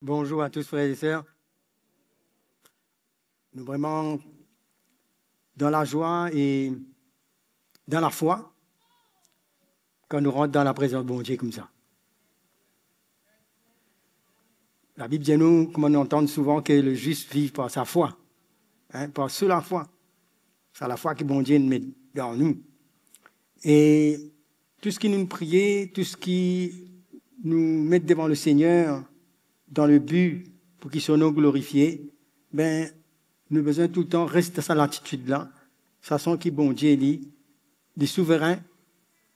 Bonjour à tous, frères et sœurs. Nous vraiment dans la joie et dans la foi quand nous rentrons dans la présence de bon Dieu comme ça. La Bible dit nous, comme on entend souvent, que le juste vit par sa foi, par sous la foi. C'est la foi que bon Dieu met dans nous. Et tout ce qui nous prie, tout ce qui nous met devant le Seigneur dans le but pour qu'il soit nous glorifié, ben, nous avons besoin tout le temps de rester dans cette attitude-là. Façon qui bon Dieu est souverain,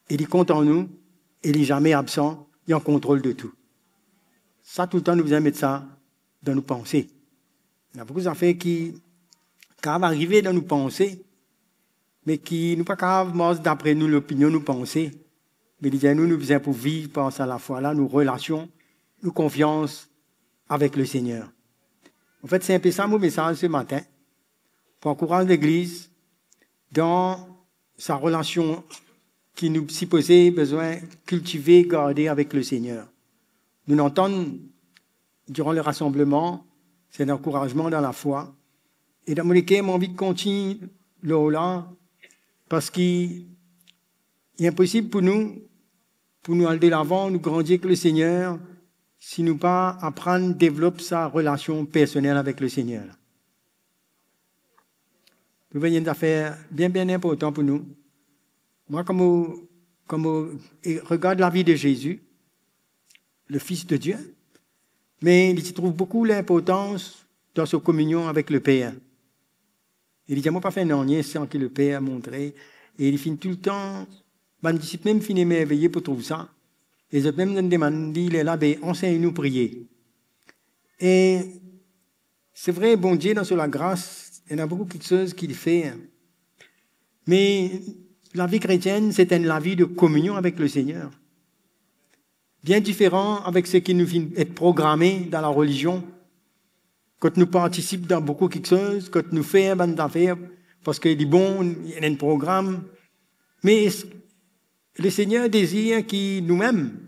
il compte en nous, il n'est jamais absent, il est en contrôle de tout. Ça, tout le temps, nous devons mettre ça dans nos pensées. Il y a beaucoup d'affaires qui peuvent arriver dans nos pensées, mais qui ne sont pas capables, d'après nous, l'opinion, nous penser. Mais nous devons pour vivre par à la fois là, nos relations, nos confiances avec le Seigneur. En fait, c'est un peu ça mon message ce matin, pour encourager l'Église dans sa relation qui nous supposait besoin de cultiver, garder avec le Seigneur. Nous l'entendons durant le rassemblement, c'est un encouragement dans la foi. Et dans mon cœur, j'ai envie de continuer là, parce qu'il est impossible pour nous aller de l'avant, nous grandir avec le Seigneur, si nous pas apprendre, développer sa relation personnelle avec le Seigneur. Nous voyons une affaire bien importante pour nous. Moi, comme je regarde la vie de Jésus, le Fils de Dieu, mais il y trouve beaucoup l'importance dans sa communion avec le Père. Il dit, moi, pas fait rien sans que le Père a montré. Et il finit tout le temps, mon disciple même finit merveilleux pour trouver ça. Et je même me demande, il est là, ben, enseigne-nous prier. Et c'est vrai, bon Dieu, dans la grâce, il y a beaucoup de choses qu'il fait. Mais la vie chrétienne, c'est la vie de communion avec le Seigneur. Bien différent avec ce qui nous est programmé dans la religion. Quand nous participons dans beaucoup de choses, quand nous faisons bonnes affaires, parce qu'il est bon, il y a un programme. Mais le Seigneur désire que nous-mêmes,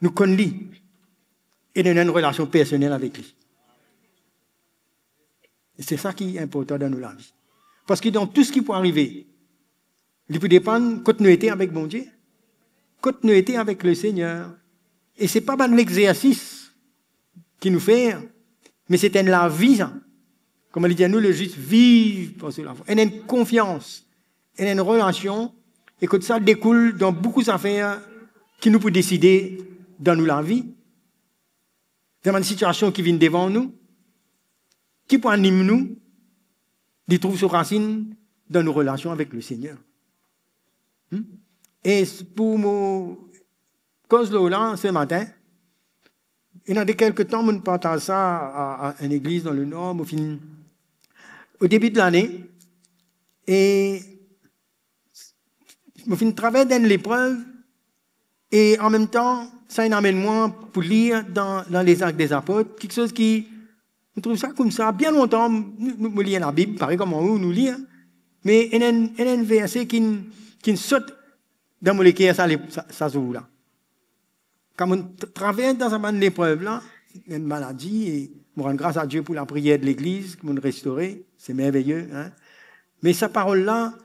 nous connaissions et nous ayons une relation personnelle avec lui. Et c'est ça qui est important dans nos vies. Parce que dans tout ce qui peut arriver, il peut dépendre quand nous étions avec mon Dieu, quand nous étions avec le Seigneur. Et ce n'est pas l'exercice qui nous fait, mais c'est la vie. Comme il dit à nous, le juste vivre pour cela. Il y a une confiance, il y a une relation, et que ça découle dans beaucoup d'affaires qui nous peuvent décider dans la vie, dans une situation qui vient devant nous, qui peut animer nous, de trouver ses racines dans nos relations avec le Seigneur. Et pour mon cause là, ce matin, il y a quelques temps, on partage ça à une église dans le Nord, au début de l'année, et je me travaille dans l'épreuve, et en même temps, ça amène moi pour lire dans les Actes des Apôtres, quelque chose qui, je trouve ça comme ça, bien longtemps, nous lisons la Bible, pareil comme nous lisons, mais il y a un verset qui saute dans mon cœur, ça se là. Quand on travaille dans une épreuve là, une maladie, et on rend grâce à Dieu pour la prière de l'Église, qui nous restaurer, c'est merveilleux. Hein? Mais sa parole-là,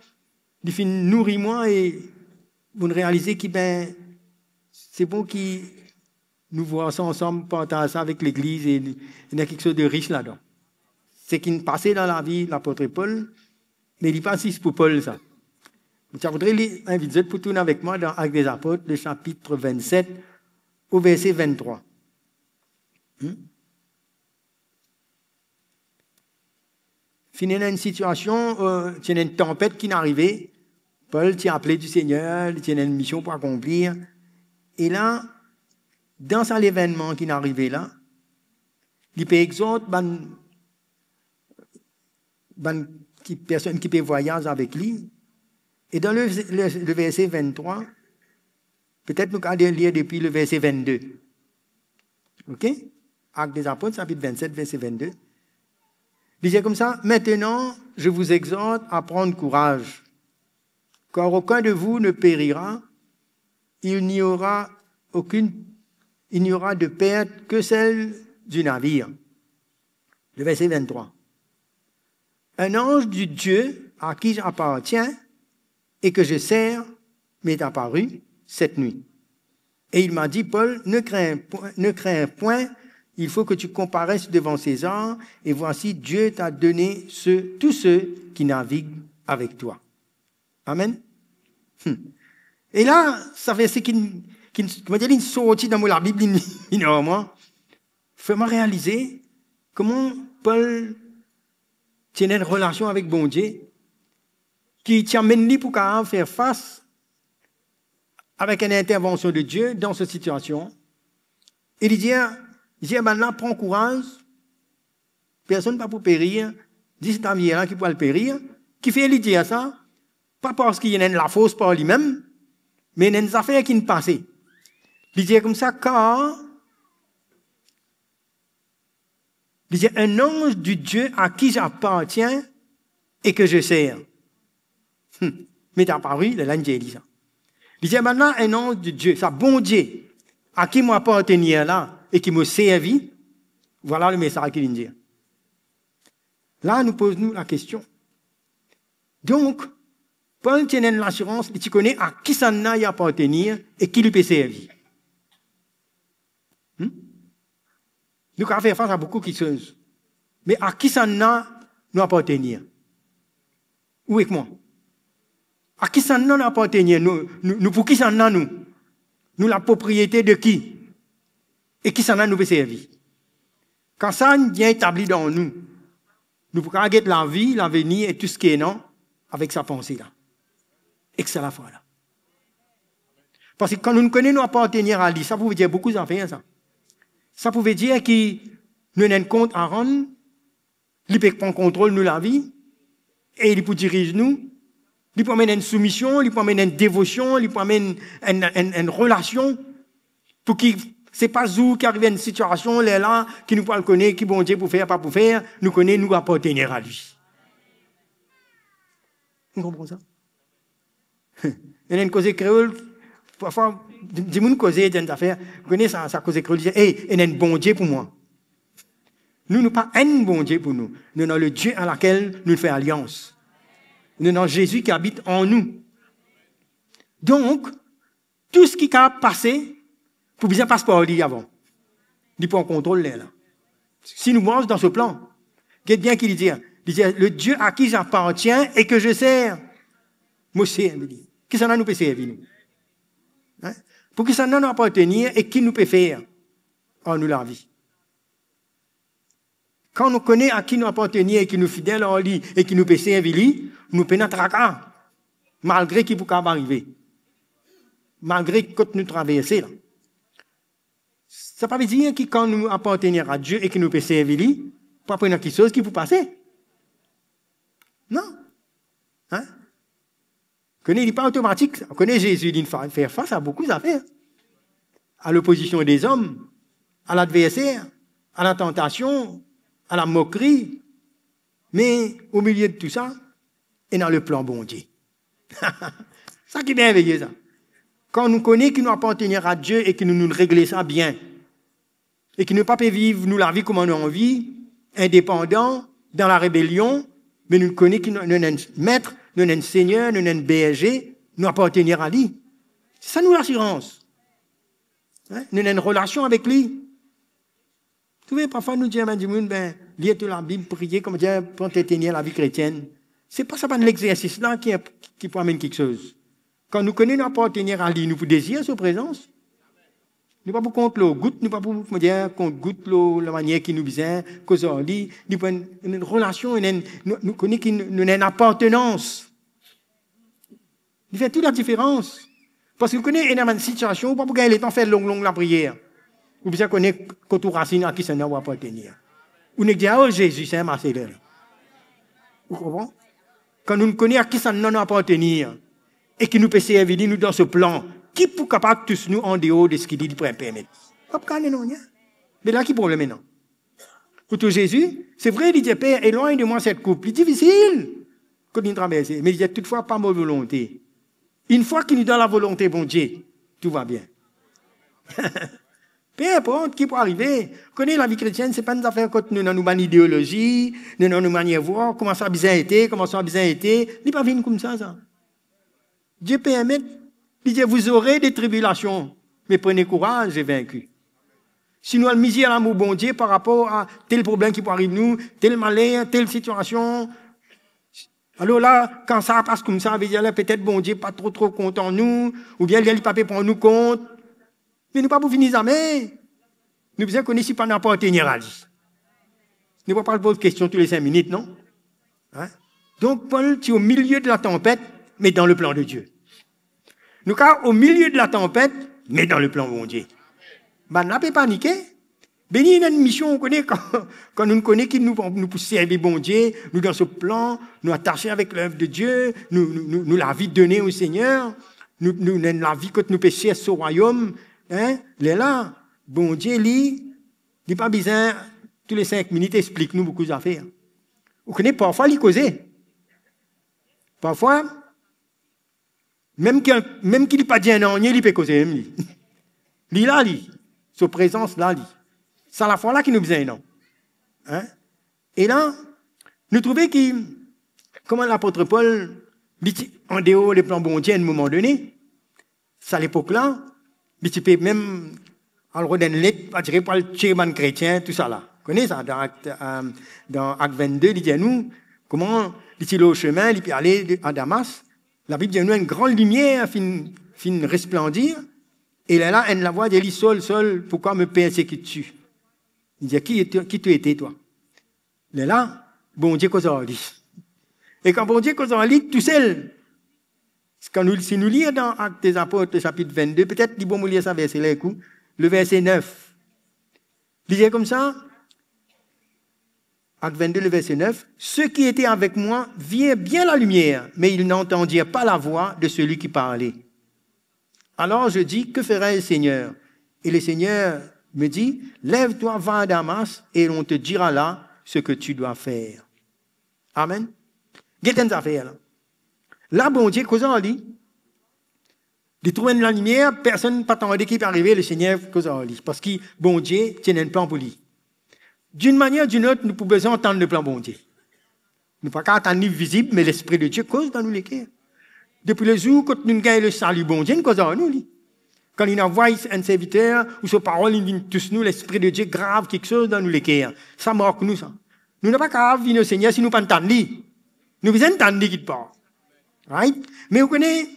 il fait nourrir moi et vous réalisez que c'est bon que nous voyons ça ensemble, partager ça avec l'Église et il y a quelque chose de riche là-dedans. C'est qui passait dans la vie l'apôtre Paul, mais il n'est pas si pour Paul ça. Je voudrais inviter pour tourner avec moi dans Actes des Apôtres, le chapitre 27, au verset 23. Fini dans une situation, il y a une tempête qui est arrivée. Paul t'a appelé du Seigneur, il y a une mission pour accomplir. Et là, dans cet événement qui est arrivé là, il peut exhorter les personnes qui peuvent voyager avec lui. Et dans le verset 23, peut-être nous allons lire depuis le verset 22. OK? Actes des Apôtres, chapitre 27, verset 22. Il disait comme ça, maintenant, je vous exhorte à prendre courage, car aucun de vous ne périra, il n'y aura de perte que celle du navire. Le verset 23. Un ange du Dieu à qui j'appartiens et que je sers m'est apparu cette nuit. Et il m'a dit, Paul, ne crains point, il faut que tu comparaisses devant César, et voici, Dieu t'a donné tous ceux qui naviguent avec toi. Amen. Et là, ça fait ce qui sortit dans la Bible énormément. Fais-moi réaliser comment Paul tient une relation avec bon Dieu, qui t'amène pour faire face avec une intervention de Dieu dans cette situation. Il dit, maintenant, prends courage. Personne ne va pour périr. Dis cet ami-là qui pourra le périr. Qui fait lui dire ça? Pas parce qu'il y a la fausse par lui-même, mais il y a des affaires qui ne passent. Il dit comme ça, car il dit, un ange du Dieu à qui j'appartiens et que je sers. Mais t'as apparu, le l'ange dit ça. Il dit, maintenant, un ange de Dieu, ça bon Dieu, à qui m'appartenir là, et qui me servit, voilà le message qu'il vient dire. Là, nous posons la question. Donc, Paul tient l'assurance, tu connais à qui ça n'a y appartenir et qui lui peut servir. Nous allons faire face à beaucoup de choses. Mais à qui ça n'a nous appartenir? Où est-ce moi? À qui ça n'a nous appartenir? Nous, pour qui ça n'a nous? Nous, la propriété de qui? Et qui ça n'a nous peut servir? Quand ça vient établi dans nous, nous pouvons regarder la vie, l'avenir et tout ce qui est non, avec sa pensée là. Et que c'est la foi là. Parce que quand nous connaissons nous appartenir à lui, ça pouvait dire beaucoup d'affaires ça. Ça pouvait dire que nous avons un compte à rendre, il peut prendre contrôle de la vie, et il peut diriger nous, il peut amener une soumission, il peut amener une dévotion, il peut amener une relation, pour qu'il c'est pas vous qui arrive à une situation, là, qui nous parle connaître, qui bon Dieu pour faire, pas pour faire, nous connaissons, nous appartenir à lui. Vous comprenez ça? Il y a une cause créole, parfois, des gens causer des affaires, vous connaissez ça cause créole, disent, hey, il y a un bon Dieu pour moi. Nous n'avons pas un bon Dieu pour nous. Nous avons le Dieu à laquelle nous faisons alliance. Nous avons Jésus qui habite en nous. Donc, tout ce qui a passé, pour bien passer par lui avant. Il peut en contrôle là. Si nous mangeons dans ce plan, qu'est-ce bien qu'il dit? Il dit, le Dieu à qui j'appartiens et que je sers. Moi, c'est, il dit. Qui ça nous peut servir, nous? Hein? Pour qui ça nous appartenir et qui nous peut faire en nous la vie. Quand nous connaissons à qui nous appartenir et qui nous fidèle en lui et qui nous peut servir, nous peut notre tracas, malgré qui peut arriver. Malgré que nous traversons là. Ça ne veut pas dire que quand nous appartenons à Dieu et que nous peut servir, pas prendre quelque chose qui peut passer. Non. Hein? Il n'est pas automatique. On connaît Jésus, il fait face à beaucoup d'affaires. À l'opposition des hommes, à l'adversaire, à la tentation, à la moquerie. Mais au milieu de tout ça, et dans le plan bon Dieu. Ça qui est merveilleux, ça. Quand nous connaissons que nous appartenons à Dieu et que nous nous réglons ça bien, et que nous ne pouvons pas vivre nous la vie comme on a envie, indépendant, dans la rébellion, mais nous connaissons que nous sommes un maître, nous sommes un seigneur, nous sommes un berger, nous appartenons à lui. C'est ça nous l'assurance. Hein? Nous avons une relation avec lui. Vous savez, parfois nous disons, lire toute la Bible, prier, comme dire, pour t'éteindre la vie chrétienne. C'est pas ça, pas l'exercice là qui peut amener quelque chose. Quand nous connaissons nous appartenir à lui, nous désirons sa présence. Nous ne pas pour contre le goutte, nous ne pas pour dire contre goutte la manière qui nous vient, cause on dit, nous avons une relation, nous connaissons nous avons une appartenance. Il fait toute la différence. Parce que vous connaissez une situation, pas pour gagner le temps faire long la prière. Vous bien connaissez quand on racine à qui ça n'a pas appartenir. Vous ne dites pas, oh Jésus, c'est un marcelleur. Vous comprenez? Quand nous connaissons à qui ça n'a pas appartenir, et qui nous peut servir nous dans ce plan, qui peut capable tous nous en dehors de ce qu'il dit pour permettre? Pas non, mais là, qui problème maintenant? Pour Jésus, c'est vrai, il dit, Père, éloigne de moi cette coupe. C'est difficile quand il traverse. Mais il dit, toutefois, pas ma volonté. Une fois qu'il nous donne la volonté, bon Dieu, tout va bien. Peu importe qui peut arriver. Vous connaissez la vie chrétienne, c'est pas une affaire quand nous avons une idéologie, nous avons une manière de voir, comment ça a bien été, comment ça a bien été. Il n'est pas venu comme ça. Dieu permet, il dit, vous aurez des tribulations, mais prenez courage, j'ai vaincu. Si nous avons misé à l'amour bon Dieu par rapport à tel problème qui peut arriver nous, tel malheur, telle situation, alors là, quand ça passe comme ça, veut dire là, peut-être bon Dieu pas trop content de nous, ou bien il n'y a pas pour nous compte. Mais nous pas pour finir jamais. Nous besoin qu'on ici pas n'importe quelle généraliste. Nous ne pouvons pas poser de questions tous les 5 minutes, non? Hein? Donc, Paul, tu es au milieu de la tempête, mais dans le plan de Dieu. Nous sommes au milieu de la tempête, mais dans le plan de Dieu. Ben, n'a pas paniqué. Ben, il y a une mission, on connaît, quand nous connaissons qui nous servir bon Dieu, nous dans ce plan, nous attacher avec l'œuvre de Dieu, nous la vie donnée au Seigneur, nous la vie que nous péchons à ce royaume, hein, là, bon Dieu, il n'est pas besoin, tous les 5 minutes, explique-nous beaucoup d'affaires. Vous connaissez, parfois, il cause. Parfois, même qu'il n'est pas dit un an, il peut causer, même lui. Lui, là, lui. Sa présence, là, lui. C'est à la fois là qu'il nous besoin, non? Hein? Et là, nous trouvons comment l'apôtre Paul, en dehors des plans bon Dieu à un moment donné, c'est à l'époque-là, il peut même, alors d'une lettre, attiré par le tchéman chrétien, tout ça là. Vous connaissez ça? Dans Acte 22, il dit à nous, comment il est au chemin, il peut aller à Damas. La Bible dit à nous, une grande lumière fin resplendir. Et là, elle la voit, elle dit, Saul, pourquoi me persécutes-tu? Il dit, qui tu étais, toi? Là, bon Dieu, qu'on s'en lit. Et quand bon Dieu, qu'on s'en lit, tout seul. Si nous lisons dans Actes des Apôtres, chapitre 22, peut-être, il bon lire ça verset là, le verset 9. Il dit comme ça, Acte 22, le verset 9, ceux qui étaient avec moi virent bien la lumière, mais ils n'entendirent pas la voix de celui qui parlait. Alors je dis, que ferait le Seigneur? Et le Seigneur me dit, lève-toi, va à Damas, et on te dira là ce que tu dois faire. Amen. Qu'est-ce que tu as fait là? Là, bon Dieu, qu'est-ce qu'on dit? De trouver la lumière, personne n'a pas attendu qu'il peut arriver, le Seigneur, qu'est-ce qu'on dit? Parce que bon Dieu tient un plan pour lui. D'une manière ou d'une autre, nous pouvons besoin entendre le plan bon Dieu. Nous ne pouvons pas attendre visible, mais l'Esprit de Dieu cause dans nous les cœurs. Depuis le jour quand nous gagnons le salut bon Dieu, nous causons nous. Quand il envoie un serviteur, ou sa parole, il vient tous nous, l'Esprit de Dieu grave quelque chose dans nous les cœurs. Ça marque nous, ça. Nous n'avons pas qu'à venir au Seigneur si nous ne pas entendre. Nous besoin d'entendre qu'il parle. Right? Mais vous connaissez,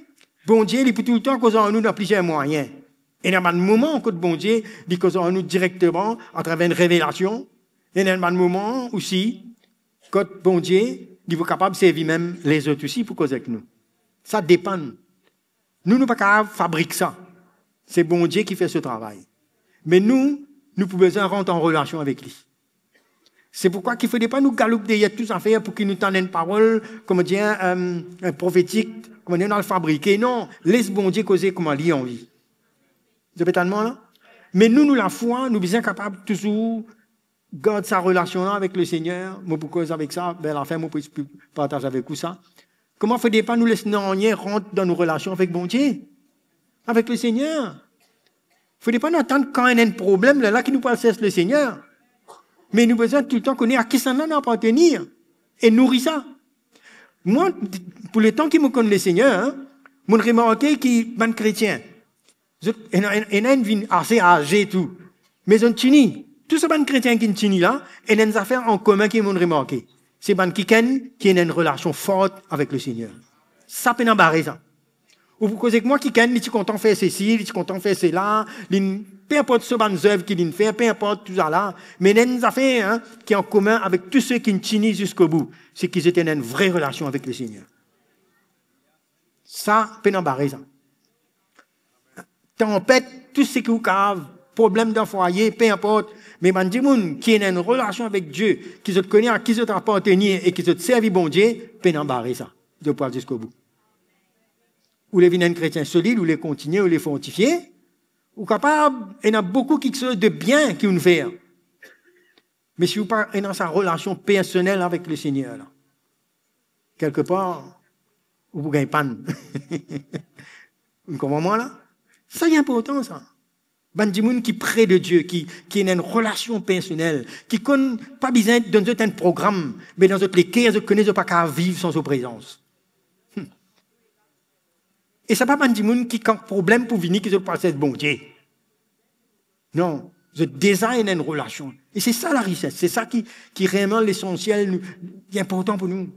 bon Dieu, il peut tout le temps causer en nous dans plusieurs moyens. Et il y a un moment où bon Dieu, il cause en nous directement à travers une révélation. Et il y a un moment aussi, quand bon Dieu, il est capable de servir même les autres aussi pour causer avec nous. Ça dépend. Nous ne pouvons pas fabriquer ça. C'est bon Dieu qui fait ce travail. Mais nous pouvons rentrer en relation avec lui. C'est pourquoi qu'il ne faudrait pas nous galoper derrière tout ça faire pour qu'il nous tende une parole, comment dire, prophétique, comment dire, on le fabriquer. Non, laisse bon Dieu causer comment lui en vie. Vous avez tellement là? Mais nous, la foi, nous sommes capables toujours garder sa relation là avec le Seigneur. Moi, pour cause avec ça, ben, à la fin, moi, je peux partager avec vous ça. Comment ne faut pas nous laisser rien rentrer dans nos relations avec bon Dieu? Avec le Seigneur. Il ne faut pas nous attendre quand il y a un problème, là, qui nous parle cesse le Seigneur. Mais nous besoin tout le temps connaître à qui ça nous appartenir. Et nourrir ça. Moi, pour le temps qui me connaît le Seigneur, hein, je remarqué qu'il est chrétien. Il y a une vie assez âgée et tout. Mais on tini. Tous ces chrétiens qui sont là, il y a des affaires en commun qui m'ont remarqué. C'est des qui ont une relation forte avec le Seigneur. Ça peut embarrasser ça. Ou pour causer que moi qui suis content de faire ceci, je suis content de faire cela, peu importe ce bonnes œuvres qu'il fait, peu importe tout ça là, mais il y a des affaires hein, qui sont en commun avec tous ceux qui sont jusqu'au bout. C'est qu'ils étaient dans une vraie relation avec le Seigneur. Ça peut embarrasser ça. Tempête, tout ce qui vous cave, problème d'un foyer, peu importe. Mais man dit moun qui a une relation avec Dieu, qui se connaît à qui se appartenir et qui se servi bon Dieu, peut embarrasser ça, de pouvoir jusqu'au bout. Ou les vignes chrétiens solides, ou les continuer, ou les fortifier, ou capable, il y en a beaucoup qui sont de bien qui nous faire. Mais si vous pas dans sa relation personnelle avec le Seigneur, là, quelque part, vous gagnez pas. Vous comprenez là? Ça est important, ça. Ben des gens qui près de Dieu, qui ont une relation personnelle, qui connaissent pas besoin d'un certain programme, mais dans les cas, ils connaissent pas qu'à vivre sans sa présence. Et c'est pas ben des gens qui ont un problème pour venir, qui se passent bon Dieu. Non, je design une relation. Et c'est ça la richesse, c'est ça qui est vraiment l'essentiel, important pour nous.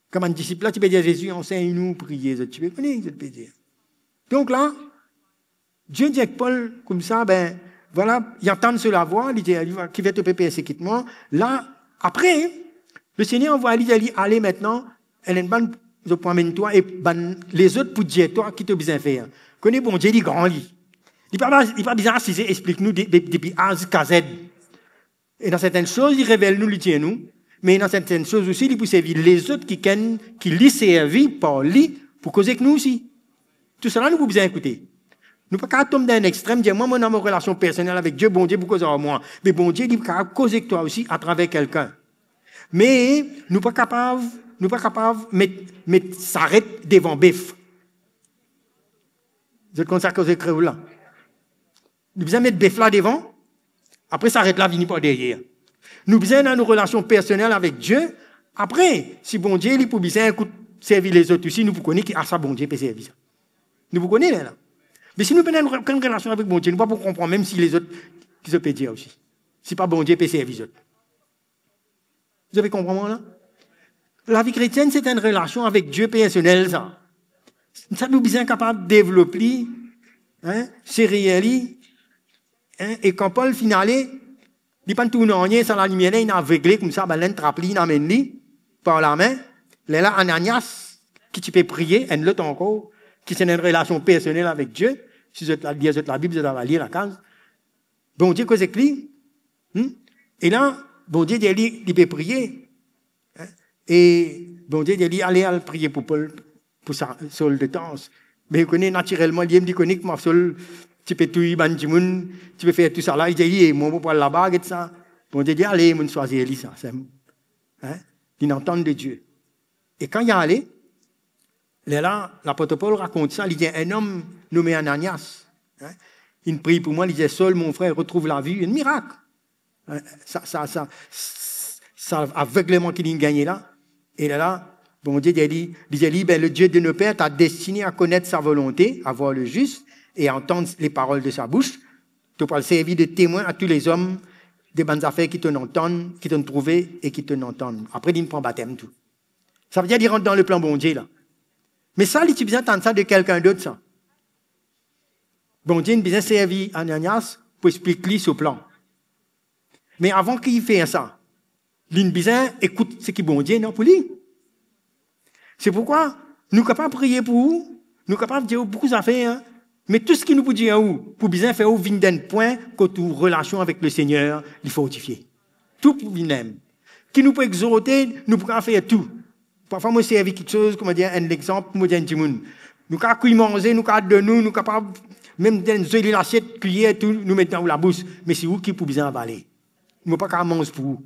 Comme un disciple, là, tu peux dire Jésus, enseigne-nous, prier, tu peux connaître, tu peux dire. Donc là, Dieu dit avec Paul, comme ça, ben, voilà, il entend cela voix, il dit, qui va te payer ce quitte-moi. Là, après, le Seigneur envoie, il dit, allez maintenant, elle est une bonne, je promène toi, et ben, les autres pour dire, toi, qui te besoin faire. Connais bon Dieu, il est grand, lui. Il n'est pas bizarre si c'est, explique-nous depuis A jusqu'à Z. Et dans certaines choses, il révèle nous, il dit nous, mais dans certaines choses aussi, il peut servir les autres qui lui servent par lui, pour causer avec nous aussi. Tout cela, nous pouvons bien écouter. Nous ne pouvons pas tomber dans un extrême, dire, moi, mon relation personnelle avec Dieu, bon Dieu, pour causer en moi. Mais bon Dieu, il peut causer avec toi aussi à travers quelqu'un. Mais, nous ne sommes pas capables, mais s'arrête devant bif. Vous êtes comme ça que vous écrivez là. Nous besoin mettre bif là devant, après s'arrête là, venir par derrière. Nous besoin dans nos relations personnelles avec Dieu, après, si bon Dieu, il peut bien servir les autres aussi, nous pouvons connaître que ça, bon Dieu peut servir. Nous vous connaissons là. Mais si nous avons une relation avec bon Dieu, nous ne pouvons pas comprendre, même si les autres, qui se peuvent dire aussi. Si pas bon Dieu peut servir les autres. Vous avez compris là? La vie chrétienne, c'est une relation avec Dieu personnel, ça. Ça nous besoin capable de développer, c'est réel, et quand Paul finalé, il pas tout rien, ça la lumière, il a aveuglé comme ça, ben l'entrapli, il amène lui, par la main. Là, Ananias, qui tu peux prier, un l'autre encore, qui c'est une relation personnelle avec Dieu. Si vous lisez la Bible, vous allez lire la case. Bon Dieu, qu'est-ce que c'est? Et là, bon Dieu, il peut prier. Et bon Dieu, il dit, allez prier pour Paul, pour Saul de Tarse. Mais il connaît naturellement, il me connaît que moi, Saul, tu peux tout y tu peux faire tout ça là. Il dit, moi, je vais là-bas, et ça. Bon Dieu dit, allez, mon choisir ça. Il entend de Dieu. Et quand il est allé, là, l'apôtre Paul raconte ça, il dit, un homme nommé Ananias, il prie pour moi, il dit, Saul, mon frère, retrouve la vue, un miracle. Ça aveuglement qu'il a gagné là. Et là, bon Dieu dit, ben, le Dieu de nos pères t'a destiné à connaître sa volonté, à voir le juste et à entendre les paroles de sa bouche. Tu pourras le servir de témoin à tous les hommes des bonnes affaires qui t'en entendent, qui t'ont trouvé et qui t'en entendent. Après, il prend baptême tout. Ça veut dire qu'il rentre dans le plan bon Dieu là. Mais ça, il a besoin d'entendre ça de quelqu'un d'autre, ça. Bon Dieu, il a besoin de servir Ananias pour expliquer ce plan. Mais avant qu'il fasse ça, il a besoin d'écouter ce qui est bon Dieu, non, pour lui. C'est pourquoi nous sommes capables de prier pour vous, nous sommes capables de dire beaucoup d'affaires, mais tout ce qui nous peut dire pour bien faire, venir d'un point que toute relation avec le Seigneur, il faut fortifier. Tout pour venir. Qui nous peut exhorter, nous pouvons faire tout. Parfois, moi, c'est avec quelque chose, comme dire, un exemple, moi, je dis, nous pouvons manger, nous pouvons de nous sommes capables, même dans l'assiette, cuillère, tout, nous mettre dans la bouche. Mais c'est vous qui pouvez bien avaler. Nous ne pouvons pas manger pour vous.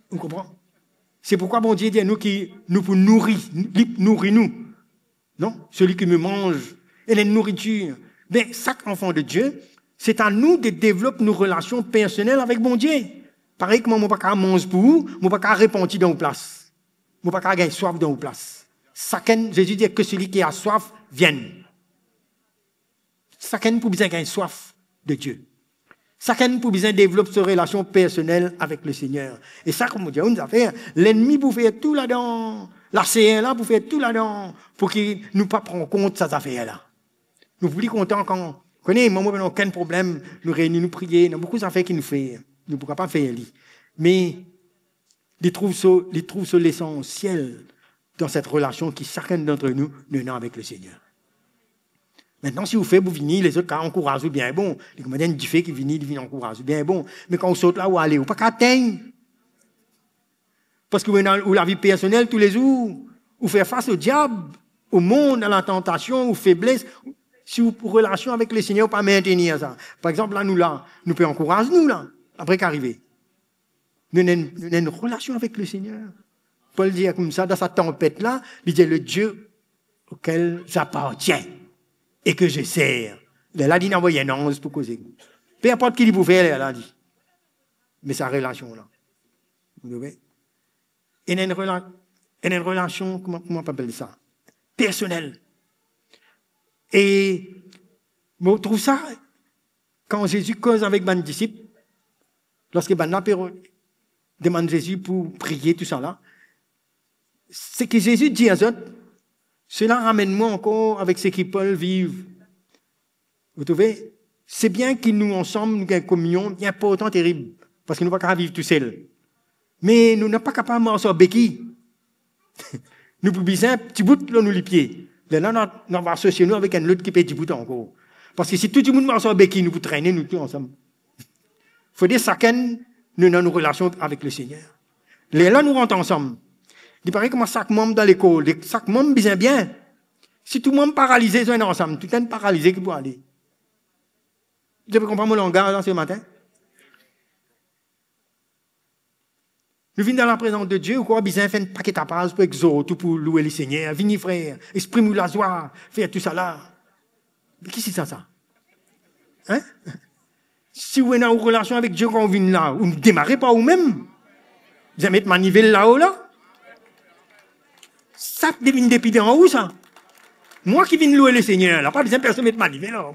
Vous comprenez? C'est pourquoi bon Dieu dit à nous qui nous pour nourrir nous. Non? Celui qui me mange et la nourriture. Mais chaque enfant de Dieu, c'est à nous de développer nos relations personnelles avec bon Dieu. Pareil que moi, je ne peux pas manger pour vous, je ne peux pas répondre dans vos places. Je ne peux pas gagner soif dans vos places. Jésus dit que celui qui a soif, vienne. Chacun peut besoin gagner soif de Dieu. Chacun peut besoin développer sa relation personnelle avec le Seigneur. Et ça, comme on dit, l'ennemi peut faire tout là-dedans. La CR là, peut faire tout là-dedans. Pour qu'il ne pas prendre compte de ces affaires-là. Nous sommes plus contents quand, connaissez, moi, n'a aucun problème, nous réunir, nous prier, il y a beaucoup d'affaires qui nous font. Nous ne pouvons pas faire. Mais, ils trouvent l'essentiel dans cette relation qui chacun d'entre nous a avec le Seigneur. Maintenant, si vous faites, vous venez, les autres, quand encouragent, bien bon. Les comédiens du fait qui viennent encourager, bien bon. Mais quand vous sautez là où allez, vous pas qu'à atteindre. Parce que vous la vie personnelle tous les jours, vous faites face au diable, au monde, à la tentation, aux faiblesses. Si vous avez une relation avec le Seigneur, vous ne pouvez pas maintenir ça. Par exemple, là, nous pouvons encourager, nous, là, après qu'arriver. Nous avons une relation avec le Seigneur. Paul dit comme ça, dans sa tempête-là, il dit le Dieu auquel j'appartiens et que je sers. Elle a dit d'envoyer un ange pour causer. Peu importe qui dit pour faire, elle a dit. Mais sa relation là. Vous voyez? Et il y a une relation, comment on appelle ça? Personnelle. Et on trouve ça quand Jésus cause avec les disciples, lorsque les demande Jésus pour prier, tout ça là, c'est que Jésus dit à eux, cela ramène-moi encore avec ce qu'ils peuvent vivre. Vous trouvez? C'est bien que nous ensemble, nous avons une communion, c'est important, terrible, parce que nous ne pouvons pas vivre tout seuls. Mais nous n'sommes pas capables de marcher béquille. Nous pouvons bien un petit bout, là, nous les pieds. Là, on va associer nous avec un autre qui peut du bout encore. Parce que si tout le monde marche en béquille, nous pouvons traîner, nous tous ensemble. Il faut dire chacun, nous avons une relation avec le Seigneur. Là, nous rentrons ensemble. Il paraît comme chaque membre dans l'école, chaque membre bien bien. Si tout le monde paralysé, ils sont ensemble. Tout le monde paralysé qui peut aller. Vous comprenez mon langage ce matin? Nous venons dans la présence de Dieu, ou quoi, besoin de faire un paquet de pages pour exhorter, pour louer le Seigneur. Venez, frère, exprime-nous la joie, faire tout ça là. Mais qui c'est ça? Hein? Si vous êtes en relation avec Dieu quand vous venez là, vous ne démarrez pas vous-même. Vous allez mettre manivelle là-haut, là. Ça devine depuis d'en haut, ça. Moi qui viens louer le Seigneur, là, pas besoin de personne mettre manivelle là.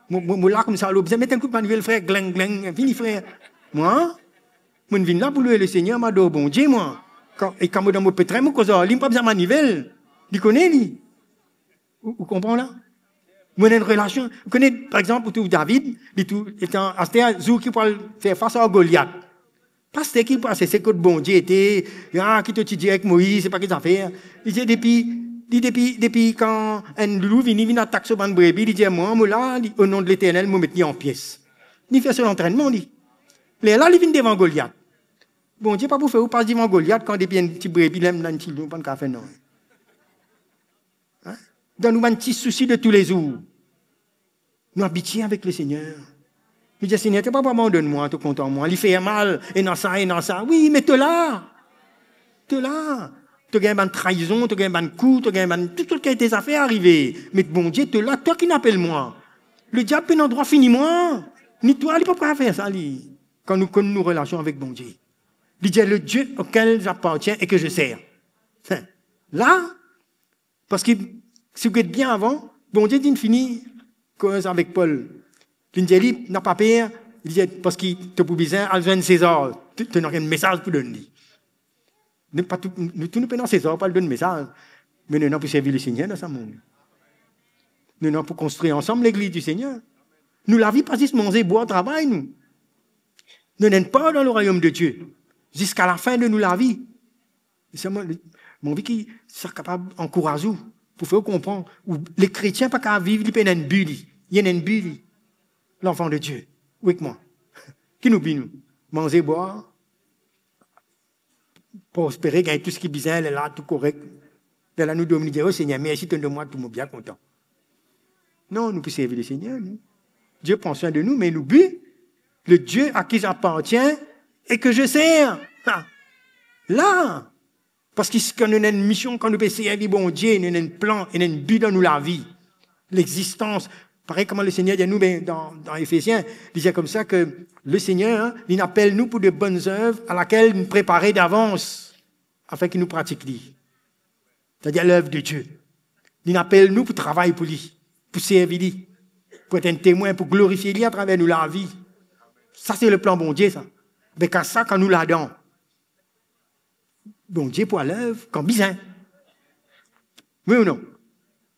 Moi, là, comme ça, vous allez mettre un coup de manivelle, frère, gling, gling, venez, frère. Moi, je viens là pour louer le Seigneur, je dis bon Dieu, moi. Et quand je dans mon pétrin, je n'ai pas besoin de manivelle. Tu connais, lui? Vous comprenez là? Moi, j'ai une relation. Vous connaissez, par exemple, David, étant un jour qui peut faire face à Goliath. Parce que qui passe, c'est que bon Dieu était, qui te dit avec Moïse, c'est pas qu'ils ont fait. Il dit depuis quand un loup vient attaquer sur une brebis, il dit moi là, au nom de l'Éternel, je me mets en pièces. Il fait son entraînement, il dit. Là, il vient devant Goliath. Bon Dieu, pas pour faire ou pas devant Goliath quand depuis un petit brebis, il aime dans un petit loup, pas de café, non. Dans nous, un petit souci de tous les jours. Nous habitons avec le Seigneur. Nous disons, Seigneur, tu n'es pas abandonne-moi, tu es content de moi. Il fait mal, et dans ça, et dans ça. Oui, mais tu es là. Tu es là. Tu as gagné une trahison, tu as gagné un coup, tu as gagné tout ce qui a été affaires arrivé. Mais bon Dieu, tu es là, toi qui n'appelles moi. Le diable peut un droit fini-moi. Ni toi, il ne peut pas faire ça. Quand nous connaissons nos relations avec bon Dieu. Il dit, le Dieu auquel j'appartiens et que je sers. Là, parce que si vous êtes bien avant, bon Dieu dit, fini cause avec Paul. Il dit, n'a pas peur, il dit, parce qu'il te pour besoin, à joindre César. Tu n'as rien de message pour donner. Nous ne prenons César, pas le donner message. Mais nous n'avons pour servir le Seigneur dans ce monde. Nous n'avons pour construire ensemble l'église du Seigneur. Nous, la vie, pas juste manger, boire, travail, nous. Nous n'sommes pas dans le royaume de Dieu. Jusqu'à la fin de nous, la vie. C'est mon vie qui est capable d'encourager pour faire comprendre. Les chrétiens, pas qu'à vivre, ils peuvent une bulle. Il y a une bulle. L'enfant de Dieu. Oui, que moi. Qui nous nous? Manger, boire. Prospérer, gagner tout ce qui est bizarre, elle est là, tout correct. De là, nous devons dire, oh Seigneur, merci, donne-moi tout le monde bien content. Non, nous pouvons servir le Seigneur, nous. Dieu prend soin de nous, mais nous but, le Dieu à qui j'appartiens et que je sers. Là. Parce que quand nous avons une mission, quand nous pouvons servir bon Dieu, nous avons un plan, et nous avons un but dans nous la vie. L'existence. Pareil comme le Seigneur dit à nous dans Éphésiens, il disait comme ça que le Seigneur, il appelle nous pour de bonnes œuvres à laquelle nous préparer d'avance, afin qu'il nous pratique lui. C'est-à-dire l'œuvre de Dieu. Il appelle nous pour travailler pour lui, pour servir lui, pour être un témoin, pour glorifier lui à travers nous la vie. Ça, c'est le plan bon Dieu, ça. Mais quand ça, quand nous l'adons, bon Dieu pour l'œuvre, comme besoin. Oui ou non?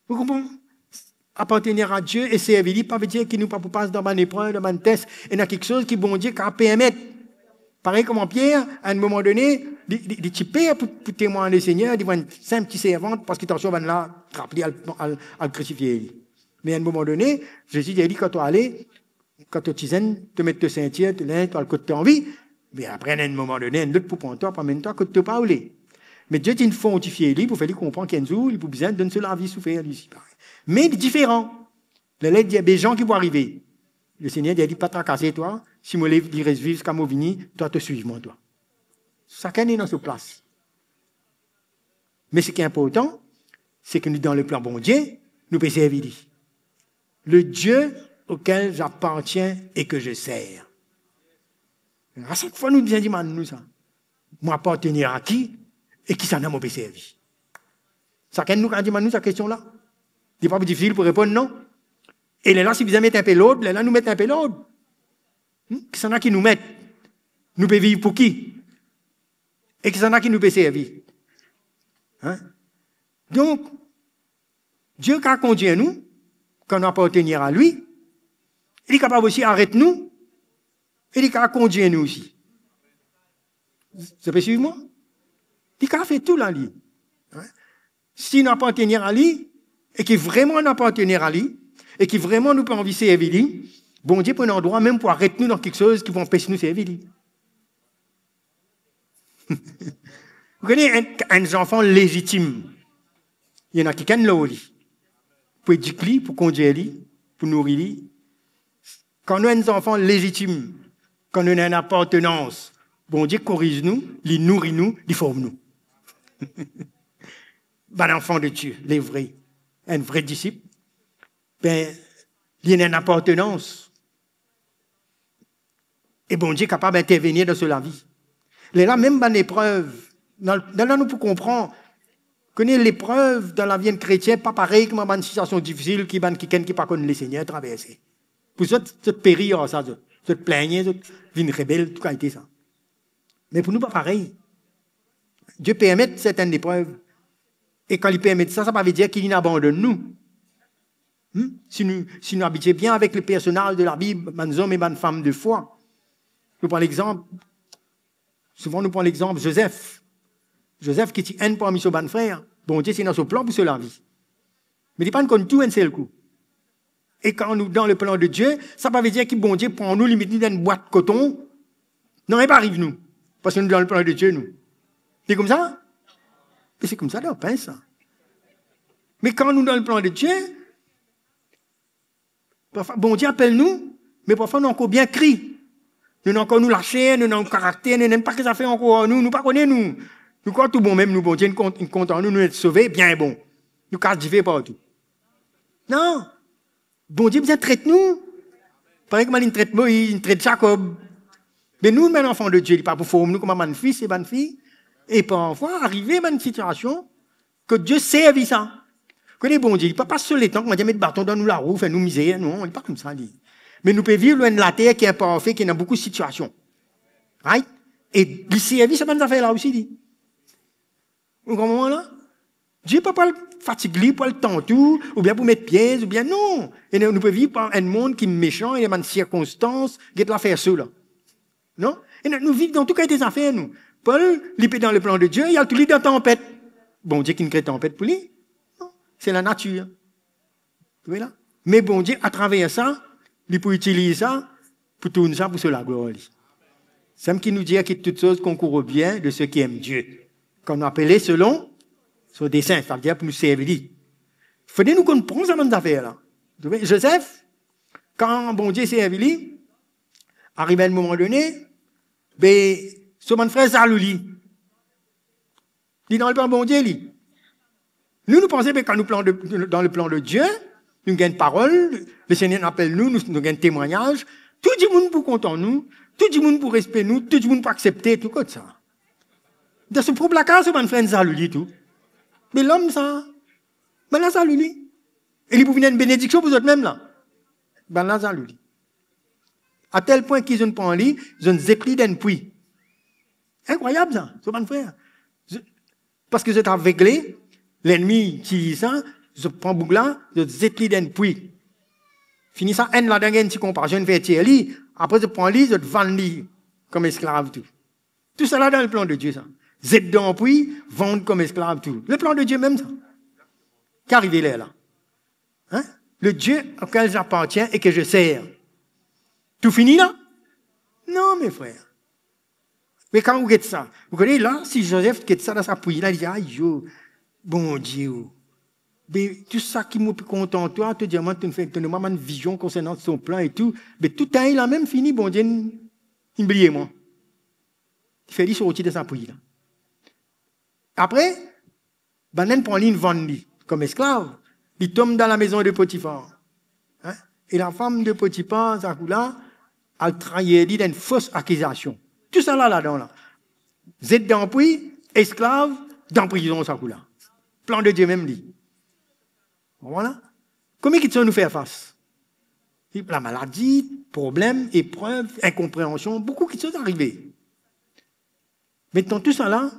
Vous comprenez? Appartenir à Dieu et servir lui, pas veut dire qu'il nous pas passe dans une épreuve, dans une test, et dans quelque chose qui bon Dieu qui a permettre. Pareil comme en Pierre, à un moment donné, il typait pour témoigner le Seigneur, il voit une simple petite servante parce qu'il t'en va là, rappeler à le crucifier. Mais à un moment donné, Jésus a dit quand tu allais, quand tu te mets te ceinture, tu l'as, tu as le côté envie, mais après, à un moment donné, un autre pour prendre toi, pas même toi, que tu pas ouler. Mais Dieu t'a fortifié lui pour faire lui comprendre qu'il y a un jour, il a besoin de donner la vie souffrir lui. Mais différent. Le lait dit, il y a des gens qui vont arriver. Le Seigneur dit, pas tracasser toi. Si je reste vivre jusqu'à mon vini, toi te suivre, moi, toi. Chacun est dans sa place. Mais ce qui est important, c'est que nous, dans le plan bon Dieu, nous pouvons servir. Le Dieu auquel j'appartiens et que je sers. À chaque fois, nous disons, nous ça. Moi, appartenir à qui et qui s'en a mauvais servi. Ça, quand nous dit, nous, cette question-là. C'est pas plus difficile pour répondre, non? Et là, si vous mettez un peu l'autre, là, nous mettons un peu l'autre. Qui s'en a qui nous mettent? Nous pouvons vivre pour qui? Et qui s'en a qui nous peut servir? Hein? Donc, Dieu qui a conduit nous, quand nous appartenir à lui, il est capable aussi d'arrêter nous, il est capable de conduire nous aussi. Vous pouvez suivre moi? Il est capable de faire tout là, lui. Hein? Si nous appartenir à lui, et qui vraiment nous appartenir à lui, et qui vraiment nous peut envie de servir lui, bon Dieu peut un endroit même pour arrêter nous dans quelque chose qui va empêcher nous de servir lui. Vous connaissez un enfant légitime. Il y en a qui connaissent le lit. Pour éduquer, pour conduire lui, pour nourrir lui. Quand nous sommes des enfants légitimes, quand nous avons une appartenance, bon Dieu corrige nous, il nourrit nous, il forme nous. Ben, l'enfant de Dieu, les vrais, un vrai disciple, ben, il y a une appartenance. Et bon Dieu est capable d'intervenir dans la vie. Là, même dans l'épreuve, dans nous pour comprendre, connaître l'épreuve dans la vie chrétienne, pas pareil comme dans une situation difficile qui qui pas connaît le Seigneur traverser. Pour ça, ce périr, ça, ce plaigner, ce vie rebelle, tout a été ça. Mais pour nous, pas pareil. Dieu permet certaines épreuves. Et quand il permet ça, ça ne veut dire qu'il abandonne nous. Si nous habitons bien avec les personnages de la Bible, les hommes et les femmes de foi, nous prenons l'exemple, souvent nous prenons l'exemple Joseph. Joseph qui est un parmi ses frères. Bon Dieu, c'est dans son plan pour la vie. Mais il n'est pas comme tout un seul coup. Et quand nous, dans le plan de Dieu, ça ne veut pas dire que bon Dieu prend nous, limite dans une boîte de coton. Non, il pas arrive nous. Parce que nous, dans le plan de Dieu, nous. C'est comme ça? Et c'est comme ça, on pense ça. Mais quand nous, dans le plan de Dieu, parfois, bon Dieu appelle nous, mais parfois, nous encore bien cri. Nous n'avons encore nous lâcher, nous n'avons caractère, nous n'aimons pas que ça fait encore nous, nous pas connaissons nous. Nous croyons tout bon même, nous, bon Dieu, nous compte en nous, nous être sauvés, bien bon. Nous casse partout. Non. Bon Dieu, bien traite nous. Pareil que il traite Moïse, il traite Jacob. Mais nous, mes enfants de Dieu, il n'est pas pour former nous comme un fils et une fille. Et parfois, arriver à une situation que Dieu servit ça. Que les bon Dieu, il ne peut pas seul les temps qu'on va mettre bâton dans nous la roue, faire nous misère. Non, il n'est pas comme ça. Mais nous pouvons vivre loin de la terre qui est imparfait, qui est dans beaucoup de situations. Right? Et il servit, ça va nous faire là aussi. Dit. Vous comprenez là? Dieu ne peut pas le fatiguer pour le temps tout, ou bien pour mettre pièces, ou bien non. Et nous pouvons vivre par un monde qui est méchant, et il y a des circonstances, qui est de la faire seul. Non? Et nous vivons dans tout cas des affaires, nous. Paul, il est dans le plan de Dieu, il y a tout lui dans la tempête. Bon Dieu qui ne crée tempête pour lui. Non. C'est la nature. Vous voyez là? Mais bon Dieu, à travers ça, il peut utiliser ça, pour tourner ça, pour la gloire. C'est ce qui nous dit que toutes choses concourent au bien de ceux qui aiment Dieu. Quand on appelle selon son dessein, ça veut dire pour nous servir. Il faut nous comprendre ça dans ces affaires-là. Joseph, quand bon Dieu servi lui, arrivé à un moment donné, ben, son frère Zalouli, il est dans le plan de bon Dieu, lui. Nous pensons que quand nous dans le plan de Dieu, nous avons une parole, le Seigneur appelle nous avons un témoignage, tout le monde pour content nous, tout le monde pour respecter nous, tout le monde pour accepter, tout comme ça. Dans ce propre placard, c'est mon frère Zalouli, tout. Mais l'homme, ça, ben là, Zalouli. Et il peut venir une bénédiction pour eux-mêmes, là. Ben là, Zalouli. À tel point qu'ils ont pas en lit, ils ont zépli d'un puits. Incroyable, ça, c'est mon frère. Parce que vous êtes aveuglé, l'ennemi qui dit ça, je prends bougla, je zépli d'un puits. Fini ça, un là, d'un petit comparaison, je fais tirer lit, après je prends lit, je vends lit, comme esclave, tout. Tout ça là dans le plan de Dieu, ça. Zep dans le puits, vendre comme esclave, tout. Le plan de Dieu même, ça. Qu'arrive là? Hein? Le Dieu auquel j'appartiens et que je sers. Tout fini là? Non, mes frères. Mais quand vous faites ça, vous connaissez là, si Joseph fait ça dans sa pouille, là, il dit, aïe, yo, bon Dieu. Mais tout ça qui m'a content, toi, te dire, tu fais une vision concernant son plan et tout, mais tout un, il a même fini, bon Dieu, oubliez moi. Il fait lui sortir de sa pouille là. Après, ben, prend une vente, comme esclave. Il tombe dans la maison de Potiphar. Hein? Et la femme de Potiphar, ça là, a trahi, dit une fausse accusation. Tout ça là-dedans, là. Vous êtes dans le puits, esclave, dans la prison, ça là. Plan de Dieu même dit. Voilà. Comment ils nous faire face? La maladie, problème, épreuve, incompréhension, beaucoup qui sont arrivés. Maintenant, tout ça là,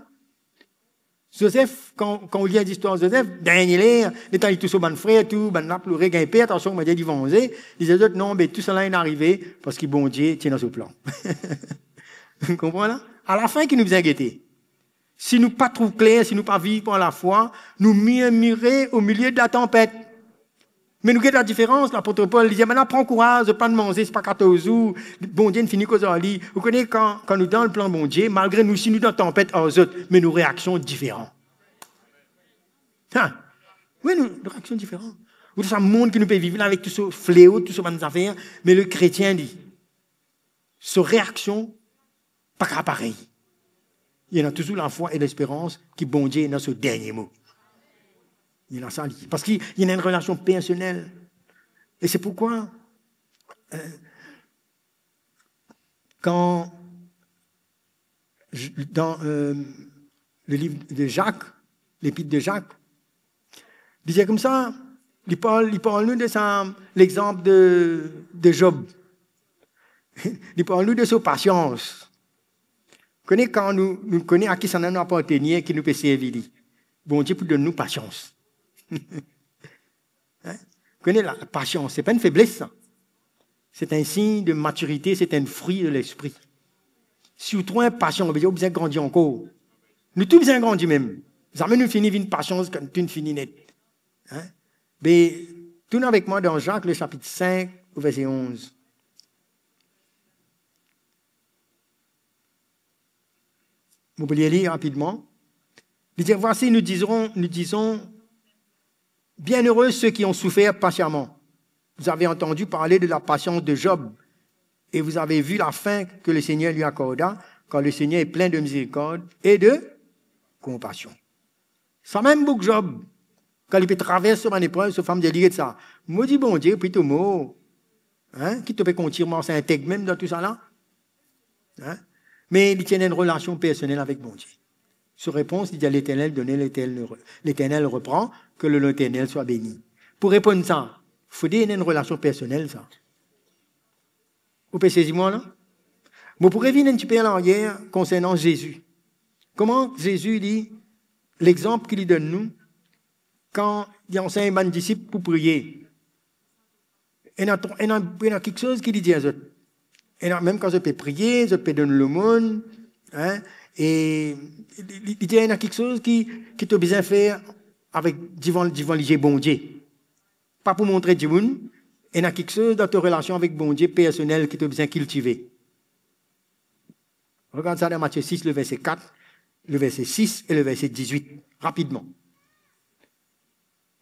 Joseph, quand on lit l'histoire de Joseph, dernier l'air, les temps, il tout son frère, tout, ben, n'a pleuré, gagne paix, attention, m'a dit, ils vont oser. Ils disaient, non, mais tout ça là est arrivé parce que bon Dieu tient dans ce plan. Vous comprenez là? À la fin, qui nous vient guetter. Si nous pas trop clairs, si nous pas vivre par la foi, nous murmurer au milieu de la tempête. Mais nous regardons la différence, l'apôtre Paul disait, maintenant prends courage, pas de manger, c'est pas 14 jours, bon Dieu ne finit qu'aux orlis. Vous connaissez quand nous dans le plan bon Dieu, malgré nous, si nous dans la tempête aux autres, mais nos réactions différentes. Hein? Oui, nos réactions différentes. Ou tout un monde qui nous peut vivre là avec tout ce fléau, tout ce bonnes affaires, mais le chrétien dit, ce réaction, pas qu'à pareil. Il y a toujours la foi et l'espérance qui bon Dieu est dans ce dernier mot. Il y a ça, parce qu'il y a une relation personnelle. Et c'est pourquoi, quand, dans le livre de Jacques, l'épître de Jacques, il disait comme ça, il parle nous de ça, l'exemple de Job. Il parle nous de sa patience. Quand nous connaissons à qui ça nous appartenait, qui nous peut servir. Bon Dieu pour donner nous patience. Hein? Vous connaissez la patience, ce n'est pas une faiblesse, ça. C'est un signe de maturité, c'est un fruit de l'esprit. Si vous trouvez patient, vous avez besoin de grandir encore. Nous tous besoin de grandir même. Jamais nous finissons une patience quand nous finissons net. Hein? Mais tournez avec moi dans Jacques, le chapitre 5, au verset 11. Vous pouvez lire rapidement. Il dit, voici, nous disons, bienheureux ceux qui ont souffert patiemment. Vous avez entendu parler de la patience de Job et vous avez vu la fin que le Seigneur lui accorda quand le Seigneur est plein de miséricorde et de compassion. Ça même pour Job, quand il peut traverser une épreuve, ce femme de dire ça. Moi, dis bon Dieu, puis tout mot. Hein? Qui te peut continuer, c'est intègre même dans tout ça là. Hein? Mais il tient une relation personnelle avec bon Dieu. Sur réponse, il dit à l'Éternel, donnez l'Éternel reprend, que l'Éternel soit béni. Pour répondre à ça, il faut dire une relation personnelle, ça. Vous pouvez saisir moi là? Vous pourrez venir un petit peu à l'arrière concernant Jésus. Comment Jésus dit, l'exemple qu'il donne nous, quand il enseigne à ses disciples pour prier. Il y a quelque chose qu'il dit à eux. Même quand je peux prier, je peux donner le monde, hein, et il y a quelque chose qui te besoin faire avec devant les bon Dieu. Pas pour montrer du monde, il y a quelque chose dans ta relation avec bon Dieu personnel qui te besoin cultiver. Regarde ça dans Matthieu 6, le verset 4, le verset 6 et le verset 18, rapidement.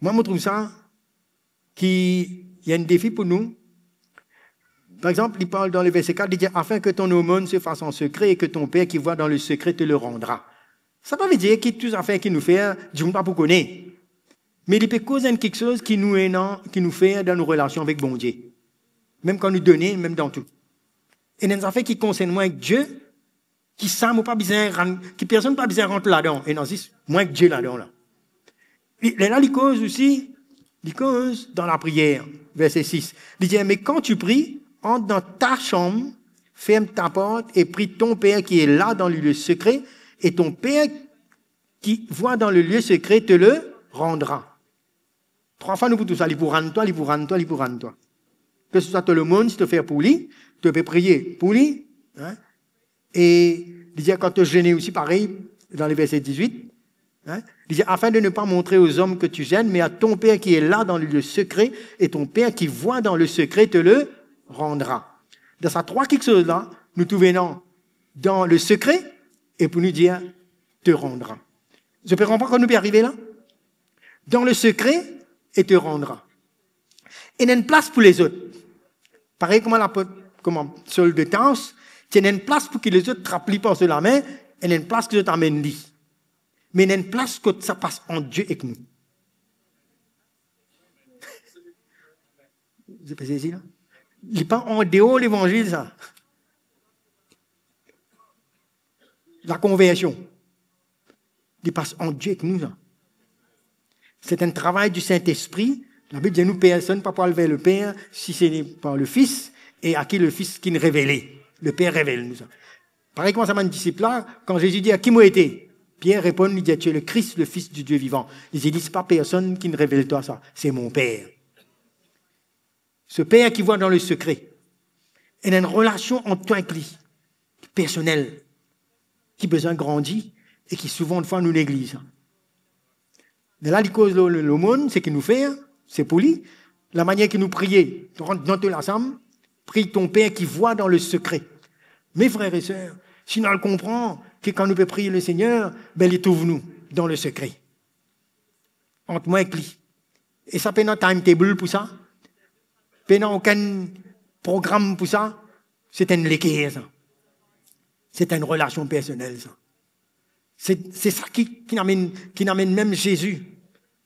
Moi, je trouve ça qu'il y a un défi pour nous. Par exemple, il parle dans le verset 4, il dit « Afin que ton aumône se fasse en secret et que ton Père qui voit dans le secret te le rendra. » Ça ne veut pas dire que toutes les affaires qu'il nous fait, je ne sais pas pour connaître. Mais il peut causer quelque chose qui nous fait dans nos relations avec bon Dieu. Même quand nous donnons, même dans tout. Et il y a des affaires qui concernent moi avec Dieu, qui savent pas besoin, qui personne pas besoin de rentrer là-dedans. Et non, c'est moins que Dieu là-dedans. Là. Là, il cause aussi, il cause dans la prière, verset 6. Il dit, mais quand tu pries, entre dans ta chambre, ferme ta porte et prie ton Père qui est là dans le lieu secret, et ton Père qui voit dans le lieu secret te le rendra. 3 fois nous pour tout ça, il pour rendre toi, il pour rendre toi, il pour rendre toi. Que ce soit tout le monde, si tu fais pour lui, tu peux prier pour lui. Hein? Et il dit, quand tu gênes aussi, pareil, dans le verset 18, hein? Il dit, afin de ne pas montrer aux hommes que tu gênes, mais à ton Père qui est là dans le lieu secret, et ton Père qui voit dans le secret te le rendra. Dans ces 3 quelque chose là, nous trouvons dans le secret, et pour nous dire, te rendra. Je peux comprendre quand nous peut arriver là? Dans le secret, et te rendra. Et il y a une place pour les autres. Pareil comme Saul de Tarse, il y a une place pour que les autres te rapplient par la main, et il y a une place que je t'amène dit. Mais il y a une place que ça passe en Dieu avec nous. Vous avez saisi là? Il n'est pas en dehors de l'évangile, ça. La conversion. Il passe en Dieu avec nous, ça. C'est un travail du Saint-Esprit. La Bible dit, nous, personne ne peut pas aller vers le Père si ce n'est par le Fils, et à qui le Fils qui nous révèle. Le Père révèle nous ça. Pareil comment ça m'a disciple là, quand Jésus dit à qui moi été, Pierre répond, il dit, tu es le Christ, le Fils du Dieu vivant. Il dit, c'est pas personne qui ne révèle toi ça, c'est mon Père. Ce Père qui voit dans le secret. Il y a une relation entre toi et lui, personnelle, qui besoin grandir et qui souvent, une fois, nous néglige. Mais là, les causes le monde, c'est qu'il nous fait, c'est poli. La manière qu'il nous priait, tu rentres dans l'ensemble, prie ton Père qui voit dans le secret. Mes frères et sœurs, si nous le comprenons, que quand nous pouvons prier le Seigneur, ben, il trouve nous dans le secret. Entre moi et lui. Et ça peut notre timetable pour ça. Peut aucun programme pour ça. C'est une léquée, ça. C'est une relation personnelle, ça. C'est ça qui n'amène même Jésus.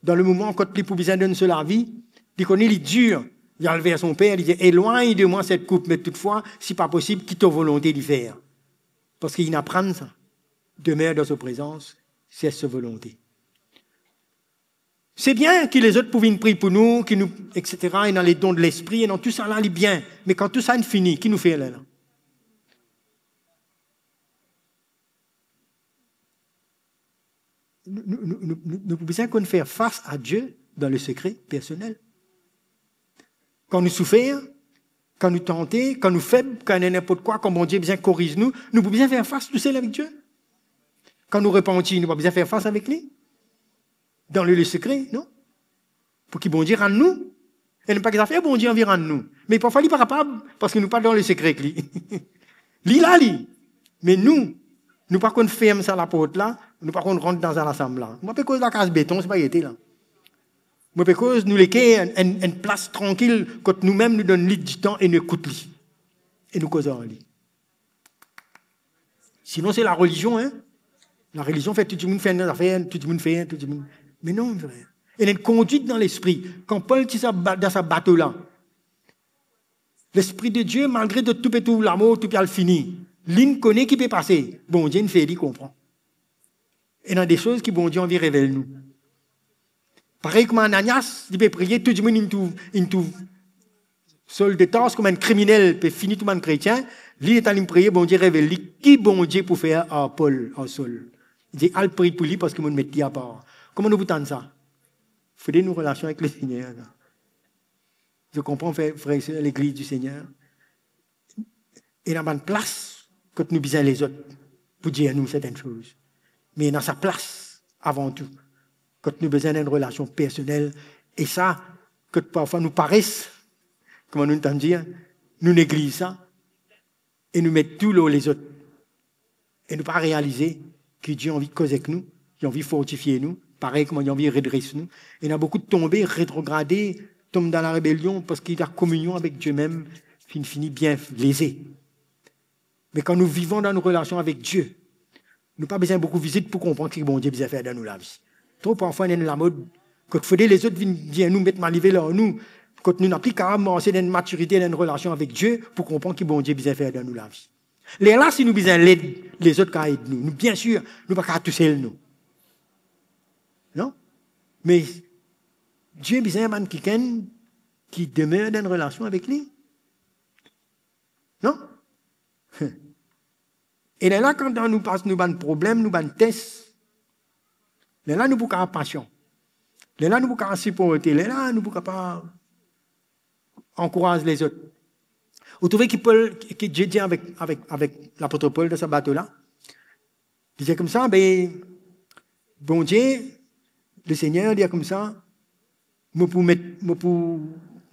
Dans le moment quand il besoin d'une seule vie, il connaît, il est dur. Il a levé à son Père, il dit, éloigne de moi cette coupe, mais toutefois, si pas possible, quitte ta volonté d'y faire. Parce qu'il apprend ça. Demeure dans sa présence, c'est sa volonté. C'est bien que les autres pouvaient prier pour nous, etc., et dans les dons de l'esprit, et dans tout ça là, il est bien. Mais quand tout ça est fini, qui nous fait là? Nous pouvons qu'on faire face à Dieu dans le secret personnel. Quand nous souffrons, quand nous tentons, quand nous faibles, quand il y a n'importe quoi, quand mon Dieu bien corrige nous, nous pouvons bien faire face tout seul avec Dieu. Quand nous repentons, nous pouvons bien faire face avec lui. Dans le secret, non? Pour qu'il bon Dieu rende nous. Et ne pas qu'il a fait bon Dieu envers nous. Mais parfois, il n'est pas capable parce que nous pas dans le secret avec lui. Lui là, lui. Mais nous pas qu'on ferme ça la porte là, nous pas qu'on rentre dans un ensemble là. Moi, parce que la case béton, c'est pas été là. Moi, parce que nous laissons une place tranquille quand nous-mêmes nous donnons du temps et nous écoutons. Et nous causons en lui. Sinon, c'est la religion, hein. La religion fait tout le monde fait des affaires, tout le monde fait, tout le monde. Mais non, frère. Elle est une conduite dans l'esprit. Quand Paul dit ça dans sa bateau là, l'esprit de Dieu, malgré de tout et tout l'amour, tout est fini. L'une connaît qui peut passer. Bon Dieu, une fait, il comprend. Et dans des choses qui, bon Dieu, envie révèle nous. Pareil comme Ananias, il peut prier, tout le monde, il trouve seul de temps, comme un criminel peut finir tout le monde chrétien. Lui est allé prier, bon Dieu révèle qui bon Dieu pour faire à Paul, en Saul. Il dit, al prie pour lui parce que mon métier à part. Comment nous vous ça? Il faut des nos relations avec le Seigneur. Je comprends, frère et sœur, l'église du Seigneur. Et dans une place, quand nous besoin les autres, pour dire à nous certaines choses. Mais dans sa place, avant tout, quand nous besoin d'une relation personnelle, et ça, que parfois nous paraissent, comment nous entendons dire, nous négligeons ça, et nous mettons tout là les autres. Et nous pas réaliser que Dieu a envie de causer avec nous, qu'il a envie de fortifier nous, pareil comme il a envie de redresser nous. Et il y a beaucoup de tomber, rétrograder, tomber dans la rébellion, parce qu'il a communion avec Dieu même, finit bien lésé. Mais quand nous vivons dans nos relations avec Dieu, nous n'avons pas besoin de beaucoup de visites pour comprendre ce que bon Dieu a fait dans nous la vie. Trop parfois, on est dans la mode, quand il faut les autres viennent nous mettre malivé là nous, quand nous n'avons plus carrément assez d'une maturité dans une relation avec Dieu pour comprendre ce que bon Dieu a fait dans nous la vie. Les là, si nous besoin l'aide, les autres qui aident nous. Bien sûr, nous ne pouvons pas tout seul nous. Non? Mais Dieu a besoin de quelqu'un qui demeure dans une relation avec lui. Non? Et là, quand nous passons nous des problèmes, nous des tests, là, nous pouvons avoir passion. Là, nous pouvons supporter. Là, nous pouvons pas encourager les autres. Vous trouvez que Dieu dit avec l'apôtre Paul de ce bateau-là? Il disait comme ça, ben, bon Dieu, le Seigneur dit comme ça, moi pour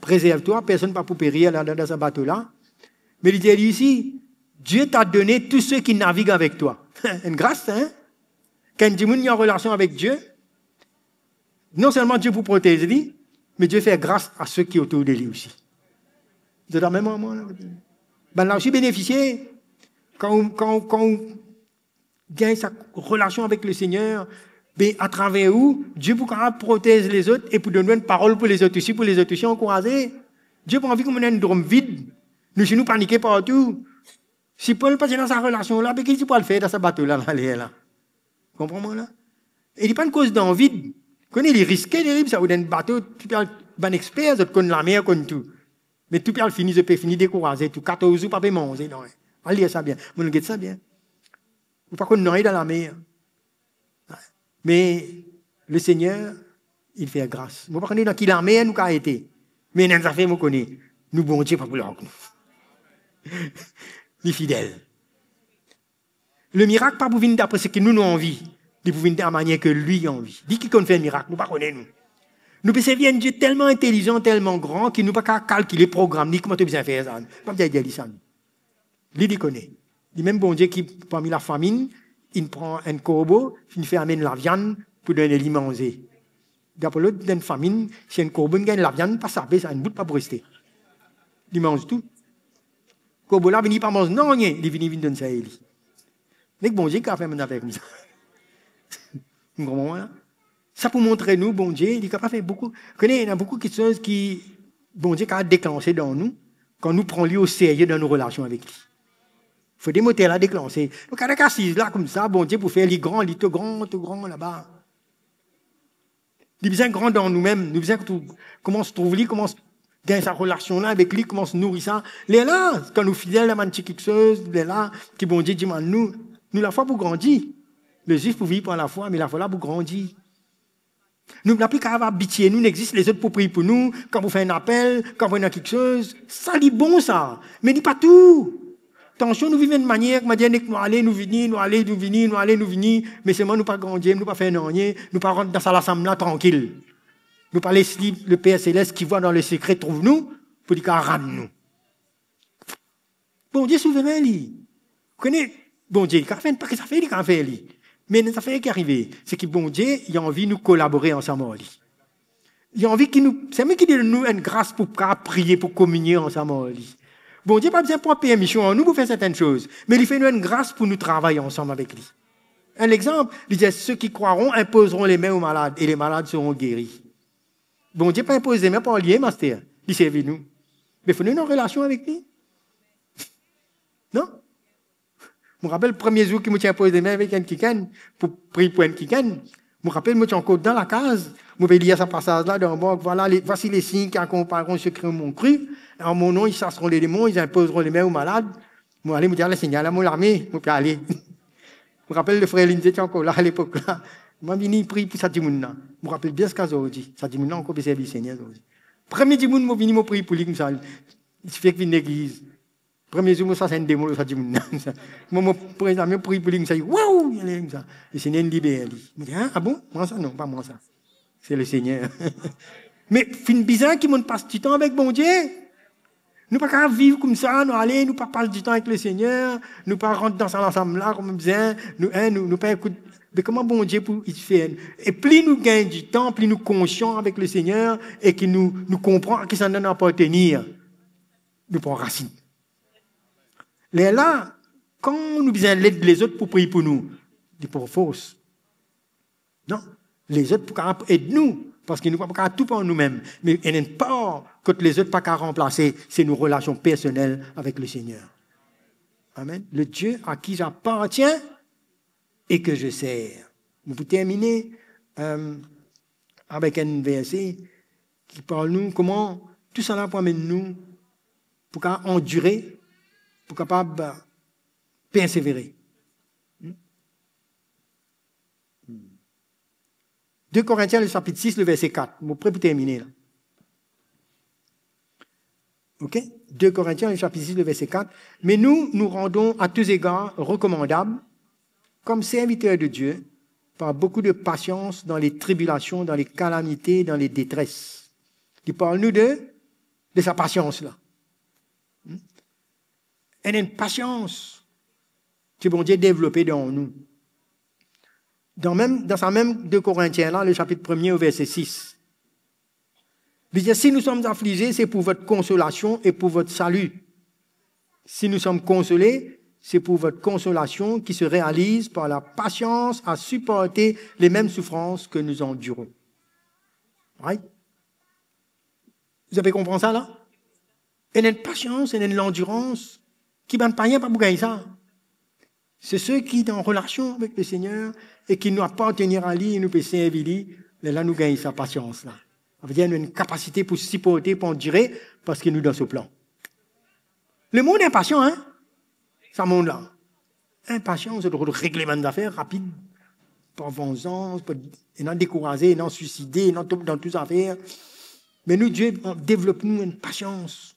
préserver toi, personne ne va pour périr dans ce bateau-là. Mais il dit ici, Dieu t'a donné tous ceux qui naviguent avec toi. Une grâce, hein? Quand Dieu est en relation avec Dieu, non seulement Dieu vous protège lui, mais Dieu fait grâce à ceux qui sont autour de lui aussi. Vous êtes dans le même moment là? Ben là, je suis bénéficié. Quand on gagne sa relation avec le Seigneur, ben, à travers où Dieu pour protéger les autres et pour donner une parole pour les autres aussi encourager. Dieu n'a pas envie qu'on ait une drôme vide. Nous paniquer partout. Si Paul passe dans sa relation là, qu'est-ce qu'il peut le faire dans ce bateau-là, là? Comprends-moi là? Il n'est pas une cause d'envie. Quand il est risqué, ça vous donne un bateau, tu peux être un expert, tu connais la mer, comme tout. Mais tout peut finir, je peux finir découragé, tout 14 jours, pas peut manger. Non. Allez, ça bien. Vous ne ça bien. Vous pas qu'on noie dans la mer. Mais le Seigneur, il fait grâce. Vous ne connaissez pas dans qui la mer nous a été. Mais nous avons fait, nous connaissons. Nous, bon Dieu, pas pour l'ordre. Les fidèles. Le miracle, pas pour venir d'après ce que nous avons envie. Il pour venir de la manière que lui a envie. Dit qu'il fait un miracle, nous ne connaissons pas. Nous pouvons servir un Dieu tellement intelligent, tellement grand, qu'il ne peut pas calculer le programme, ni comment tu besoin faire ça. Pas bien dire ça. Lui, il connaît. Il même bon Dieu qui, parmi la famine, il prend un corbeau, il fait amener la viande pour donner les manger. D'après l'autre, dans une famine, si un corbeau gagne la viande, pas saper, ça ne bout pas pour rester. Il mange tout. Le corbeau là, il vient pas manger, non, rien. Il vient donner ça à lui. Mais bon Dieu, qui a fait un affaire comme ça. Vous comprenez? Ça pour montrer nous, bon Dieu, il est capable de faire beaucoup. Il y a beaucoup de choses qui, bon Dieu, a déclenché dans nous, quand nous prenons lui au sérieux dans nos relations avec lui. Il faut des moteurs là déclencher. Donc, quand on est assis là comme ça, bon Dieu, pour faire les grands, les tout grand là-bas. Il est bien grand dans nous-mêmes. Nous besoin comment se trouve lui, comment gagner sa relation là avec lui, comment se nourrir ça. Les là, quand nous fidèles à mancher quelque chose, les là, qui bon Dieu dit, nous la foi pour grandir. Le juif pour vivre par la foi, mais la foi là pour grandir. Nous n'avons plus qu'à avoir habitué, nous n'existe les autres pour prier pour nous, quand vous faites un appel, quand vous faites quelque chose. Ça dit bon ça, mais dit pas tout. Attention, nous vivons de manière, nous allons, nous venir, mais seulement nous pas grandir, nous pas faire rien, nous pas rentrer dans sa l'assemblée là tranquille. Nous pas laisser le Père Céleste qui voit dans le secret trouve nous, pour dire qu'il rame nous. Bon Dieu souverain, lui. Vous connaissez, bon Dieu, il a fait, pas que ça fait, il a fait, lui. Mais les affaires qui arrivent, c'est que bon Dieu, il a envie de nous collaborer ensemble. Il a envie qu'il nous, c'est lui qui donne nous une grâce pour prier, pour communier ensemble. Bon Dieu, pas besoin de prendre permission en nous pour faire certaines choses, mais il fait nous une grâce pour nous travailler ensemble avec lui. Un exemple, il dit, ceux qui croiront imposeront les mains aux malades et les malades seront guéris. Bon Dieu, pas imposer les mains pour lier, master. Il servit nous. Mais il faut nous une relation avec lui. Non? Je me rappelle le premier jour qu'il m'a posé des mains avec un kikan, pour prier pour un kikan. Je me rappelle, je suis encore dans la case. Je vais lire ce passage-là dans le bon. Voilà, voici les signes qui accompagneront ceux qui m'ont cru. En mon nom, ils chasseront les démons, ils imposeront les mains aux malades. Je vais aller me dire le Seigneur, là, mon armée, je peux aller. Je me rappelle le frère Lindsay était encore là à l'époque-là. Je suis venu prier pour ça, Timouna. Je me rappelle bien ce qu'il a dit. Ça, Timouna, encore bien servi le Seigneur. Premier Timouna, je suis venu prier pour lui comme ça. Il se fait qu'il y a une église. Premier jour, ça c'est un démon, ça dit, moi, pour exemple, pour lui, ça dit, waouh, le Seigneur libère. Je dis, ah bon? Moi, ça, non, pas moi, ça. C'est le Seigneur. Mais, fin bizarre qui m'ont passe du temps avec bon Dieu. Nous pas qu'à vivre comme ça, nous aller, nous pas passer du temps avec le Seigneur, nous pas rentrer dans cet ensemble-là, comme besoin, nous pas écouter. Mais comment bon Dieu pour il fait? Et plus nous gagnons du temps, plus nous conscients avec le Seigneur, et qu'il nous comprend à qui ça nous appartenir, nous prenons racine. Là, quand nous besoin l'aide les autres pour prier pour nous, c'est pour fausse. Non, les autres pour aider nous, parce qu'ils ne peuvent pas tout pour nous-mêmes. Mais il y a une part que les autres pas qu'à remplacer, c'est nos relations personnelles avec le Seigneur. Amen. Le Dieu à qui j'appartiens et que je sers. Nous pouvons terminer avec un verset qui parle nous comment tout cela pour amener nous pour endurer, pour capable persévérer. 2 Corinthiens, le chapitre 6, le verset 4. Je suis prêt pour terminer là. OK? 2 Corinthiens, le chapitre 6, le verset 4. Mais nous rendons à tous égards recommandables, comme serviteurs de Dieu, par beaucoup de patience dans les tribulations, dans les calamités, dans les détresses. Il parle nous de sa patience-là. Elle a une patience que bon Dieu a développée dans nous. Dans sa même 2 Corinthiens, là, le chapitre 1er au verset 6. Il dit, si nous sommes affligés, c'est pour votre consolation et pour votre salut. Si nous sommes consolés, c'est pour votre consolation qui se réalise par la patience à supporter les mêmes souffrances que nous endurons. Right? Vous avez compris ça, là? Et une patience, et une l'endurance, qui ne pas rien pour gagner ça. C'est ceux qui sont en relation avec le Seigneur et qui nous appartiennent à lui et nous peuvent servir lui. Là, nous gagnons sa patience. Là. Ça veut dire nous avons une capacité pour supporter, pour endurer, parce que nous dans ce plan. Le monde est impatient, hein? Ce monde-là. Impatient, c'est le règlement d'affaires rapide, par vengeance, et non découragé, et non suicidé, et non dans toutes les affaires. Mais nous, Dieu, développe-nous une patience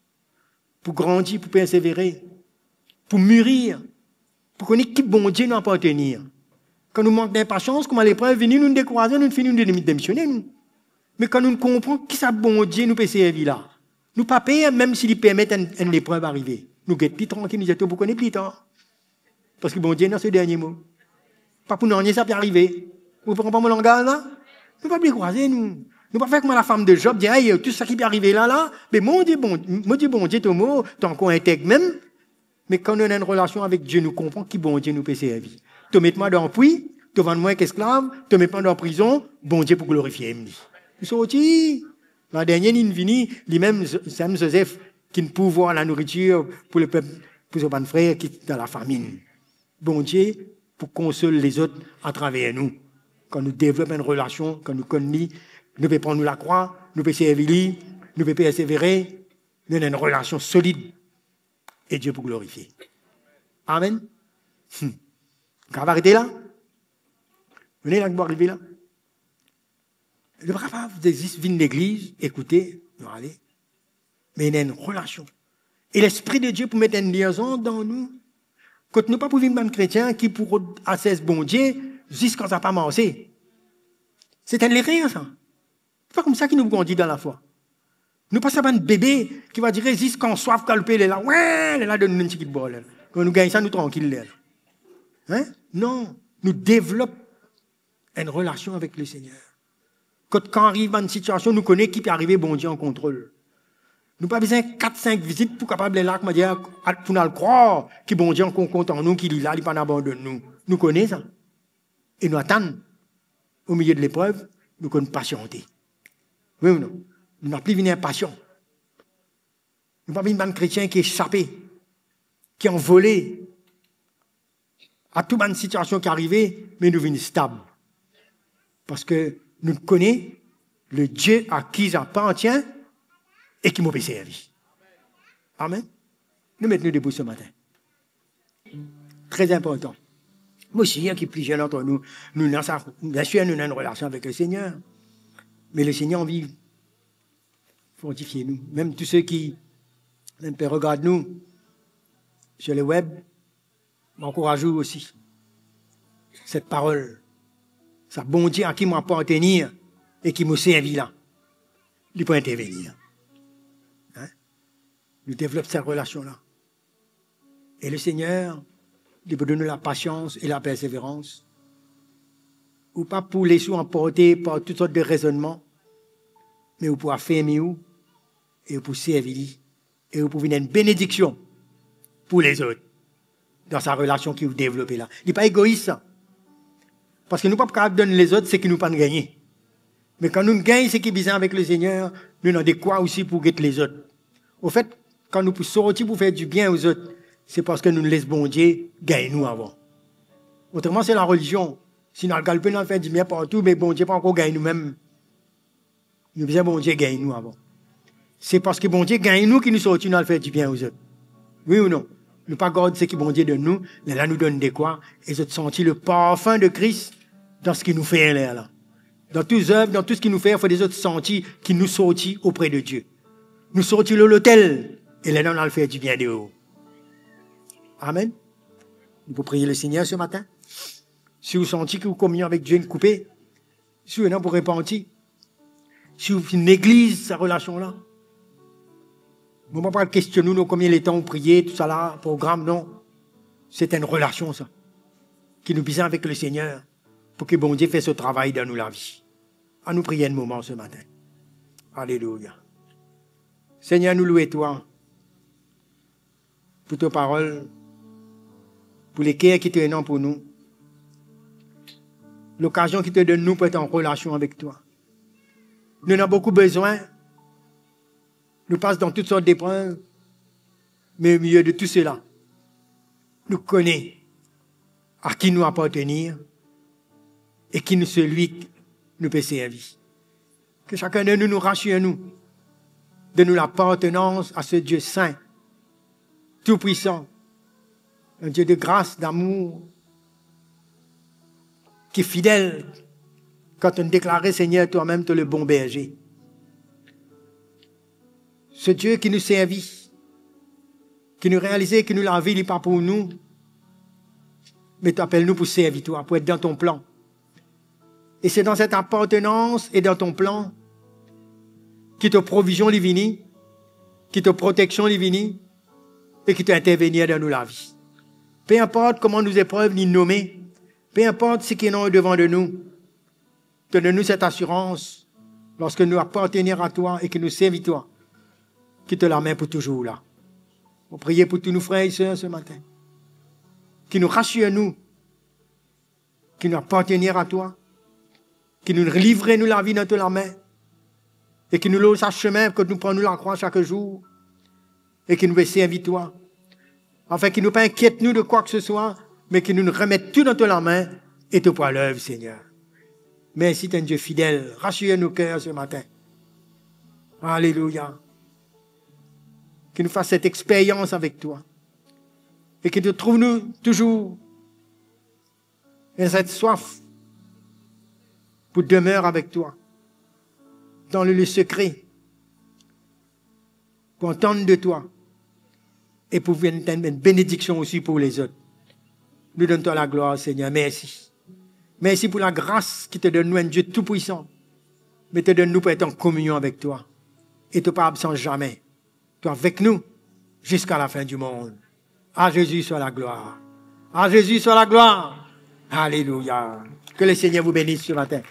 pour grandir, pour persévérer, pour mûrir, pour qu'on ait qui bon Dieu nous appartenir. Quand nous manquons d'impatience, comme à l'épreuve, venir nous décourager, nous finissons de démissionner, nous. Mais quand nous comprenons qui ça bon Dieu nous peut servir là, nous pas payer même s'il permet une épreuve arriver. Nous guettons plus tranquille, nous étions pour connaître plus tard. Parce que bon Dieu, dans ce dernier mot. Pas pour nous en ça peut arriver. Vous prenez pas mon langage là? Nous pas décourager, nous. Nous pas faire comme la femme de Job, dire, hey, tout ça qui peut arriver là, mais mon Dieu, bon Dieu, ton mot, tant qu'on intègre même. Mais quand nous avons une relation avec Dieu, nous comprenons qui bon Dieu nous peut servir. Te mets-moi dans le puits, te vends-moi qu'esclave, te mets-moi dans la prison, bon Dieu pour glorifier. Nous sortis. La dernière, il vini, lui-même, Sam Joseph, qui ne pouvait voir la nourriture pour le peuple, pour son frère qui est dans la famine. Bon Dieu, pour consoler les autres à travers nous. Quand nous développons une relation, quand nous connaissons, nous pouvons prendre la croix, nous pouvons servir, nous pouvons persévérer, nous avons une relation solide. Et Dieu pour glorifier. Amen. Quand va arrêter là? Venez là, vous arriver là. Le brave existe, vient de l'église, écoutez, nous allez. Mais il y a une relation. Et l'Esprit de Dieu pour mettre une liaison dans nous. Quand nous pas pour vivre un chrétien qui pour accès bon Dieu, jusqu'à ça pas marché. C'est un rien, ça. C'est pas comme ça qu'il nous grandit dans la foi. Nous passons pas un bébé qui va dire, résiste quand soif, calpé, il est là, ouais, il est là, donne-nous une petite bol. Quand nous gagnons ça, nous tranquilles. Hein? Non. Nous développons une relation avec le Seigneur. Quand arrive une situation, nous connaissons qui peut arriver, bon Dieu, en contrôle. Nous n'avons pas besoin de 4-5 visites pour capable là, pour nous croire que bon Dieu, qu'on compte en nous, qu'il est là, il n'est pas abandonné nous. Nous connaissons ça. Et nous attendons. Au milieu de l'épreuve, nous connaissons patienter. Oui ou non? Nous n'avons plus venir impatient. Nous n'avons pas un chrétien qui est échappé, qui est envolé à toute une situation qui est arrivée, mais nous venons stables. Parce que nous connaissons le Dieu à qui j'appartient et qui m'a servi. Amen. Nous mettons debout ce matin. Très important. Moi aussi, qui est plus jeune entre nous, bien sûr, nous avons une relation avec le Seigneur. Mais le Seigneur vit. Fortifiez-nous. Même tous ceux qui regardent nous sur le web, m'encouragent aussi. Cette parole, ça bon Dieu à qui m'appartenir et qui me servit là. Il peut intervenir. Hein? Nous développons cette relation-là. Et le Seigneur, il peut donner la patience et la persévérance. Ou pas pour les sous emporter par toutes sortes de raisonnements, mais pour affermir et pour servir et pour venir une bénédiction pour les autres dans sa relation qui vous développez là. Il n'est pas égoïste, ça. Parce que nous ne pouvons pas donner les autres ce qui nous pas gagner. Mais quand nous gagnons ce qui est bien avec le Seigneur, nous avons des quoi aussi pour guetter les autres. Au fait, quand nous sortir pour faire du bien aux autres, c'est parce que nous laissons bon Dieu gagner nous avant. Autrement, c'est la religion. Si nous avons nous faire du bien partout, mais bon Dieu pas encore gagner nous-mêmes. Nous besoin bon Dieu gagne nous avant. C'est parce que bon Dieu gagne nous qui nous sortons nous faire du bien aux autres. Oui ou non? Nous pas garder ce que bon Dieu donne nous, mais là nous donne des quoi, et nous sentir le parfum de Christ dans ce qui nous fait là. Dans toutes les œuvres, dans tout ce qui nous fait, il faut des autres sentir qui nous sortit auprès de Dieu. Nous sortir de l'autel, et là on a le faire du bien de haut. Amen. Nous pouvons prier le Seigneur ce matin. Si vous sentez que vous communiez avec Dieu une coupée, si vous êtes là pour repentir, si vous négligez cette relation-là, nous ne pouvons pas questionner nous combien de temps vous priez, tout ça là, programme, non. C'est une relation, ça, qui nous besoin avec le Seigneur pour que bon Dieu fasse ce travail dans nous la vie. À nous prier un moment ce matin. Alléluia. Seigneur, nous louons toi pour tes paroles, pour les cœurs qui te donnent pour nous, l'occasion qui te donne nous pour être en relation avec toi. Nous avons beaucoup besoin. Nous passons dans toutes sortes d'épreuves. Mais au milieu de tout cela, nous connaissons à qui nous appartenir et qui nous celui nous peut servir. Que chacun de nous rassure nous de nous l'appartenance à ce Dieu saint, tout-puissant, un Dieu de grâce, d'amour, qui est fidèle quand on déclarait Seigneur, toi-même, tu es le bon berger. Ce Dieu qui nous servit, qui nous réalisait, qui nous l'a vie, il n'est pas pour nous, mais tu appelles nous pour servir toi, pour être dans ton plan. Et c'est dans cette appartenance et dans ton plan qui te provision divine, qui te protection divine et qui te intervenir dans nous la vie. Peu importe comment nous épreuves ni nommer, peu importe ce qui est devant de nous, donne-nous cette assurance lorsque nous appartenir à toi et que nous servons toi, qui te la main pour toujours là. On prie pour tous nos frères et sœurs ce matin, qui nous rassure nous, qui nous appartenir à toi, qui nous livrer nous la vie dans la main, et qui nous l'ose à chemin que nous prenons la croix chaque jour, et qui nous veut servir toi, afin qu'il ne nous pas inquiète nous de quoi que ce soit, mais qu'il nous remette tout dans la main, et tout pour l'œuvre, Seigneur. Merci, tu es un Dieu fidèle. Rassure nos cœurs ce matin. Alléluia. Qu'il nous fasse cette expérience avec toi. Et qu'il nous trouve nous toujours dans cette soif pour demeurer avec toi. Dans le lieu secret. Pour entendre de toi. Et pour une bénédiction aussi pour les autres. Nous donnons-toi la gloire, Seigneur. Merci. Merci pour la grâce qui te donne nous un Dieu tout-puissant. Mais te donne nous pour être en communion avec toi. Et tu n'es pas absent jamais. Tu es avec nous jusqu'à la fin du monde. À Jésus soit la gloire. À Jésus soit la gloire. Alléluia. Que le Seigneur vous bénisse ce matin.